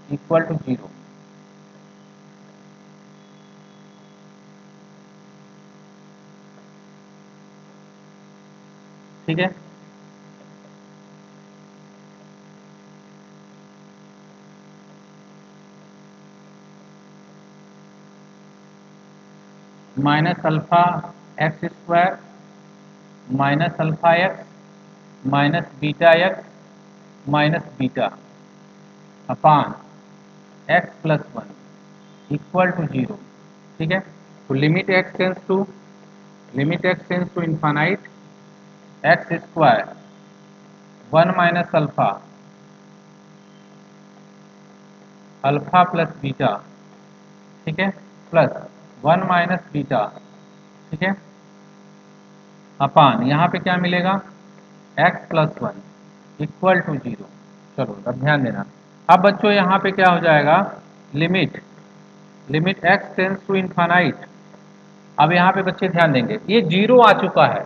equal to 0, ठीक है। Minus alpha x square minus alpha x minus beta x minus beta upon x plus 1 equal to 0, ठीक है। तो limit x tends to infinite x square 1 minus alpha alpha plus beta, ठीक है, plus 1 minus beta, ठीक है, अपान यहाँ पे क्या मिलेगा, एक्स प्लस 1 इक्वल टू 0। चलो अब ध्यान देना। अब बच्चों यहाँ पे क्या हो जाएगा, limit limit x tends to infinite. अब यहाँ पे बच्चे ध्यान देंगे, ये 0 आ चुका है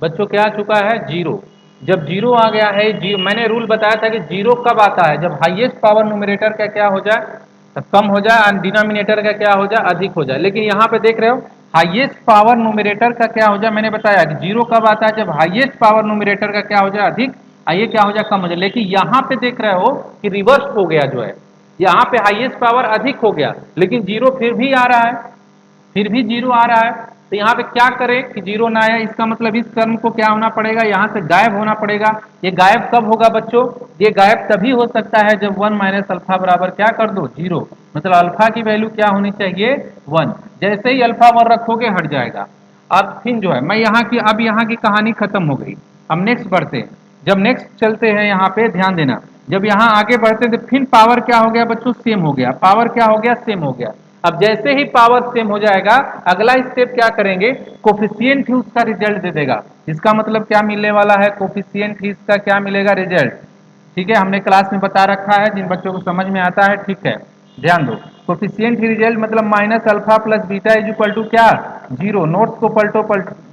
बच्चों, क्या आ चुका है, 0। जब 0 आ गया है, जी मैंने रूल बताया था कि 0 कब आता है, जब हाईएस्ट पावर न्यूमरेटर का क्या हो जाए, कम हो जाए, और डिनोमिनेटर का क्या हो जाए, अधिक हो जाए। लेकिन यहाँ पे देख रहे हो हाईएस्ट पावर न्यूमरेटर का क्या हो जाए, मैंने बताया कि 0 कब आता है, जब हाईएस्ट पावर न्यूमरेटर का क्या हो जाए, अधिक, ये क्या हो जाए, कम हो जाए। लेकिन यहाँ पे देख रहे हो कि रिवर्स हो गया जो है, यहाँ पे हाईएस्ट पावर अधिक हो गया, लेकिन जीरो फिर भी आ रहा है, फिर भी जीरो आ रहा है। तो यहाँ पे क्या करें कि जीरो ना आया, इसका मतलब इस टर्म को क्या होना पड़ेगा, यहाँ से गायब होना पड़ेगा। ये गायब कब होगा बच्चों, ये गायब तभी हो सकता है जब वन माइनस अल्फा बराबर क्या कर दो, जीरो। मतलब अल्फा की वैल्यू क्या होनी चाहिए, वन। जैसे ही अल्फा वन रखोगे हट जाएगा। अब फिर जो है मैं यहाँ की, अब यहाँ की कहानी खत्म हो गई। अब नेक्स्ट बढ़ते हैं। जब नेक्स्ट चलते हैं यहाँ पे ध्यान देना, जब यहाँ आगे बढ़ते हैं तो फिर पावर क्या हो गया बच्चों, सेम हो गया। पावर क्या हो गया, सेम हो गया। अब जैसे ही पावर सेम हो जाएगा, अगला स्टेप क्या करेंगे, कोफिशिएंट ही उसका रिजल्ट दे देगा। इसका मतलब क्या मिलने वाला है, कोफिशिएंट ही इसका क्या मिलेगा, रिजल्ट। ठीक है, हमने क्लास में बता रखा है, जिन बच्चों को समझ में आता है ठीक है, ध्यान दो। कोफिशिएंट ही रिजल्ट मतलब minus alpha plus beta is equal to क्या, जीरो। नोट्स को पलटो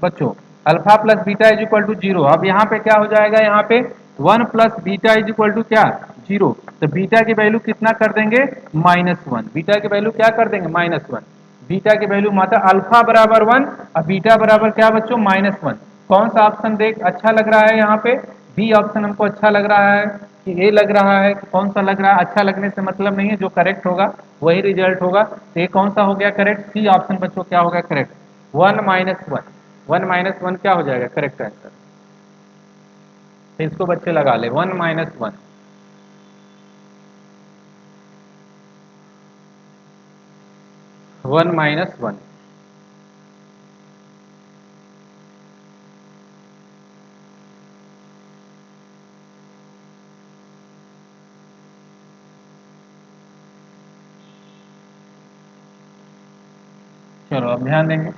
बच्चों, alpha plus beta is equal to zero. अब यहाँ पे क्या हो जाएगा, यहाँ पे one plus beta is equal to क्या, जीरो। तो बीटा की वैल्यू कितना कर देंगे, माइनस वन। बीटा की वैल्यू क्या कर देंगे, माइनस वन। बीटा की वैल्यू मात्रा अल्फा बराबर वन और बीटा बराबर क्या बच्चों, माइनस वन। कौन सा ऑप्शन देख अच्छा लग रहा है, यहाँ पे बी ऑप्शन हमको अच्छा लग रहा है कि ए लग रहा है, कि कौन सा लग रहा है। अच्छा लगने से मतलब नहीं है, जो करेक्ट होगा वही रिजल्ट होगा। तो ये कौन सा हो गया करेक्ट, सी ऑप्शन बच्चों क्या होगा correct, one minus one. One minus one क्या हो जाएगा करेक्ट आंसर। तो इसको बच्चे लगा ले, one minus one. One minus one. चलो अब ध्यान देंगे।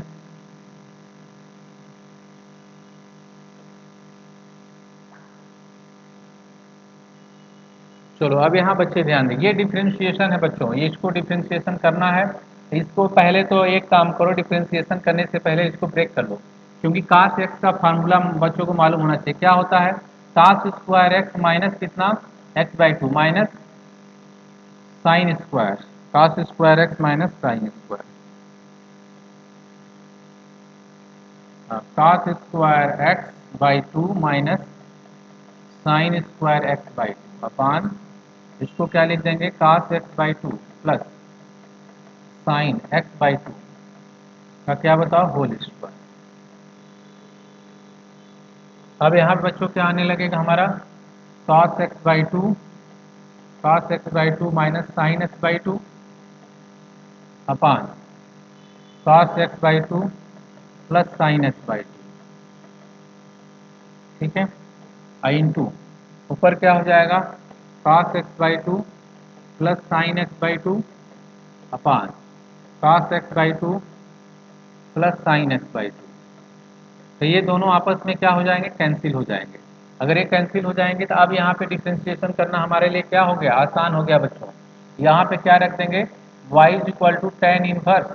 चलो अब यहाँ बच्चे ध्यान दें, ये डिफ्रेंशिएशन है बच्चों, ये इसको डिफ्रेंशिएशन करना है। इसको पहले तो एक काम करो, डिफ्रेंशिएशन करने से पहले इसको ब्रेक कर लो, क्योंकि कास एक्स का फार्मूला बच्चों को मालूम होना चाहिए। क्या होता है, कास स्क्वायर एक्स माइनस कितना, X by two, minus sine square, cos square X minus sine square, cos square X by two minus sine square X by two upon, इसको क्या लिख देंगे, cos x by two plus sine X by two का क्या बताओ, whole square. अब यहाँ पे बच्चों क्या आने लगेगा हमारा, cos x by to, cos x by two minus sine X by two upon cos x by two plus sine X by two. ठीक है, आई इंटू ऊपर क्या हो जाएगा, cos x by two plus sine X by two upon cos x by two plus sine X by to. तो ये दोनों आपस में क्या हो जाएंगे, कैंसिल हो जाएंगे। अगर ये कैंसिल हो जाएंगे तो अब यहाँ पे डिफ्रेंशिएशन करना हमारे लिए क्या हो गया, आसान हो गया बच्चों। यहाँ पे क्या रख देंगे, y is equal to tan inverse.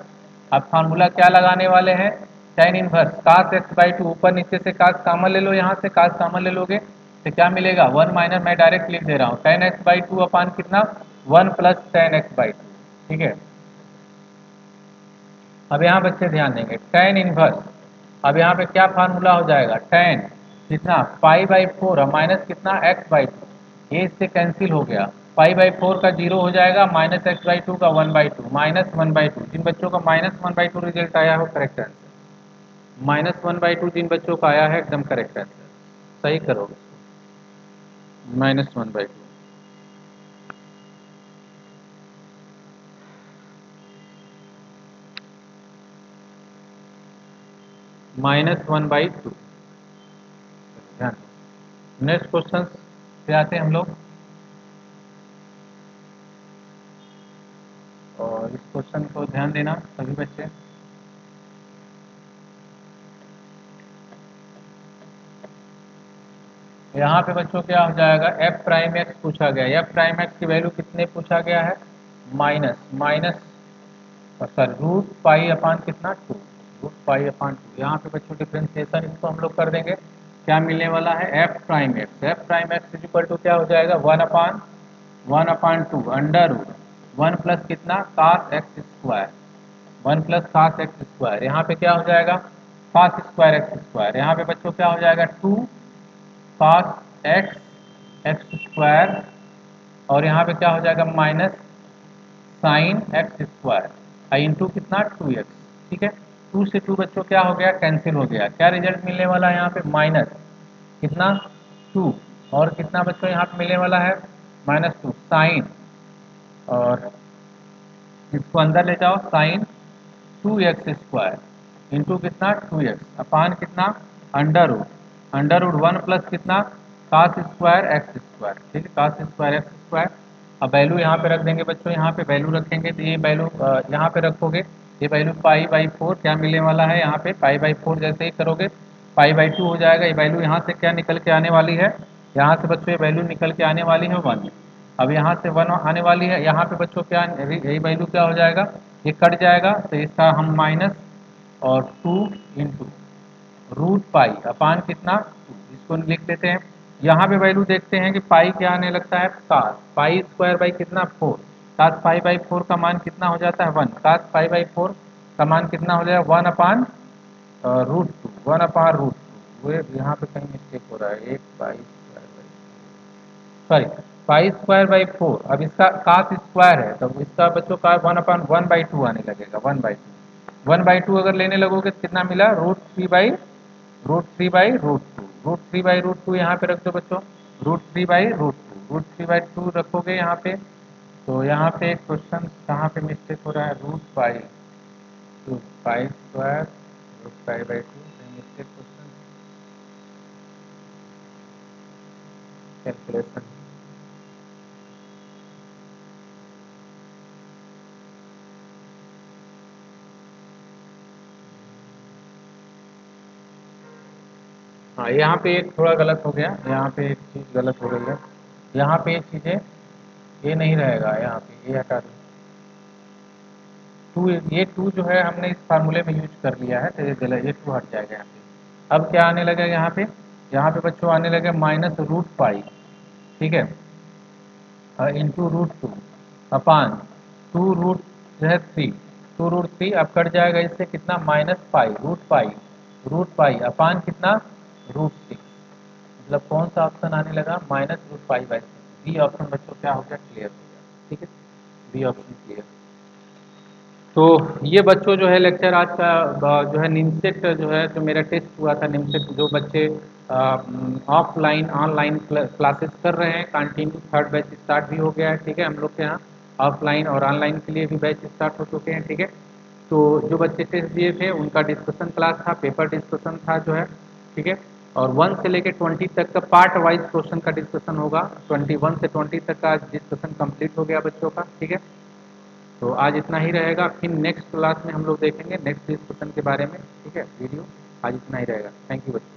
अब फार्मूला क्या लगाने वाले हैं, tan inverse cos x by two, ऊपर नीचे से कास कामन ले लो, यहाँ से कास कामन ले लोगे तो क्या मिलेगा, वन माइनस, मैं डायरेक्ट लिख दे रहा हूँ, tan X by two upon कितना, one plus tan X by two. ठीक है, अब यहाँ बच्चे ध्यान देंगे, टेन इनवर्स, अब यहाँ पे क्या फार्मूला हो जाएगा, टेन कितना, पाई बाई फोर माइनस कितना, एक्स बाई टू। ये इससे कैंसिल हो गया, पाई बाई फोर का जीरो हो जाएगा, माइनस एक्स बाई टू का one by two, minus one by two. जिन बच्चों का minus one by two result आया हो correct answer, minus one by two जिन बच्चों का आया है एकदम करेक्ट आंसर, सही करोगे, minus one by two. Minus one by to. ध्यान, नेक्स्ट क्वेश्चन पे आते हैं हम लोग, और इस क्वेश्चन को ध्यान देना सभी बच्चे। यहाँ पे बच्चों क्या हो जाएगा, एफ प्राइम एक्स पूछा गया, एफ प्राइम एक्स की वैल्यू कितने पूछा गया है, minus minus sir root pi upon कितना, two, root pi upon two. यहाँ पे बच्चों डिफ्रेंशिएशन इसको हम लोग कर देंगे, क्या मिलने वाला है, F prime X, F prime X is equal to क्या हो जाएगा, one upon two under root one plus कितना, cos X square, one plus cos X square. यहाँ पे क्या हो जाएगा, कास स्क्वायर एक्स स्क्वायर। यहाँ पे बच्चों क्या हो जाएगा, two cos x x square और यहाँ पे क्या हो जाएगा minus sine x square into कितना 2x। ठीक है, 2 से 2 बच्चों क्या हो गया, कैंसिल हो गया। क्या रिजल्ट मिलने वाला है यहाँ पे, माइनस कितना 2 और कितना बच्चों यहाँ पे मिलने वाला है -2 साइन और इसको अंदर ले जाओ साइन 2x² इंटू कितना 2x अपान कितना अंडर रूट 1 प्लस कितना कास स्क्वायर एक्स स्क्वायर। ठीक है, कास स्क्वायर एक्स स्क्वायर। अब वैल्यू यहाँ पे रख देंगे बच्चों, यहाँ पे वैल्यू रखेंगे तो ये वैल्यू यहाँ पे रखोगे, ये वैल्यू पाई/4 क्या मिलने वाला है यहाँ पे पाई/4 जैसे ही करोगे पाई/2 हो जाएगा। ये वैल्यू यहाँ से क्या निकल के आने वाली है, यहाँ से बच्चों ये वैल्यू निकल के आने वाली है 1। अब यहाँ से 1 आने वाली है, यहाँ पे बच्चों क्या यही वैल्यू क्या हो जाएगा, ये कट जाएगा तो इसका हम माइनस और 2 इंटू रूट पाई अपान कितना 2 इसको लिख देते हैं। यहाँ पे वैल्यू देखते हैं कि पाई क्या आने लगता है कास पाई स्क्वायर बाई कितना 4, कास पाई/4 का मान कितना हो जाता है 1, कास पाई/4 का मान कितना हो जाएगा 1/√2 1/√2। वो यहाँ पे कहीं मिस्टेक हो रहा है, एक पाई स्क्वायर बाई सॉरी पाई²/4। अब इसका कास स्क्वायर है तो इसका बच्चों का 1/1/2 आने लगेगा 1/2 अगर लेने लगोगे तो कितना मिला √3/√2 यहाँ पे रख दो बच्चों √3/√2 रखोगे यहाँ पे। तो यहाँ पे एक क्वेश्चन कहाँ पे मिस्टेक हो रहा है, √2 पाई² √पाई/2 मिस्टेक क्वेश्चन कैलकुलेशन। हाँ यहाँ पे एक थोड़ा गलत हो गया, यहाँ पे एक चीज़ गलत हो गई है, यहाँ पे एक चीज़ें ये नहीं रहेगा, यहाँ पे ये हटा दो 2, ये 2 जो है हमने इस फार्मूले में यूज कर लिया है तो ये गलत, ये 2 हट जाएगा यहाँ पे। अब क्या आने लगेगा यहाँ पे बच्चों आने लगे -√पाई। ठीक है, इंटू √2 अपान 2 रूट जो है 3 2√3 अब कट जाएगा इससे कितना -पाई अपान कितना √6। मतलब कौन सा ऑप्शन आने लगा -√पाई/6। बी ऑप्शन बच्चों क्या हो गया, क्लियर हो गया। ठीक है, बी ऑप्शन क्लियर। तो ये बच्चों जो है लेक्चर आज का जो है निमसेट जो है जो मेरा टेस्ट हुआ था निमसेट, जो बच्चे ऑफलाइन ऑनलाइन क्लासेस कर रहे हैं कंटिन्यू, थर्ड बैच स्टार्ट भी हो गया है। ठीक है, हम लोग के यहाँ ऑफलाइन और ऑनलाइन के लिए भी बैच स्टार्ट हो चुके हैं। ठीक है, तो जो बच्चे टेस्ट दिए थे उनका डिस्कशन क्लास था, पेपर डिस्कशन था जो है। ठीक है, और 1 से लेकर 20 तक का पार्ट वाइज क्वेश्चन का डिस्कशन होगा। 21 से 20 तक का डिस्कशन कंप्लीट हो गया बच्चों का। ठीक है, तो आज इतना ही रहेगा, फिर नेक्स्ट क्लास में हम लोग देखेंगे नेक्स्ट डिस्कशन के बारे में। ठीक है, वीडियो आज इतना ही रहेगा। थैंक यू बच्चों।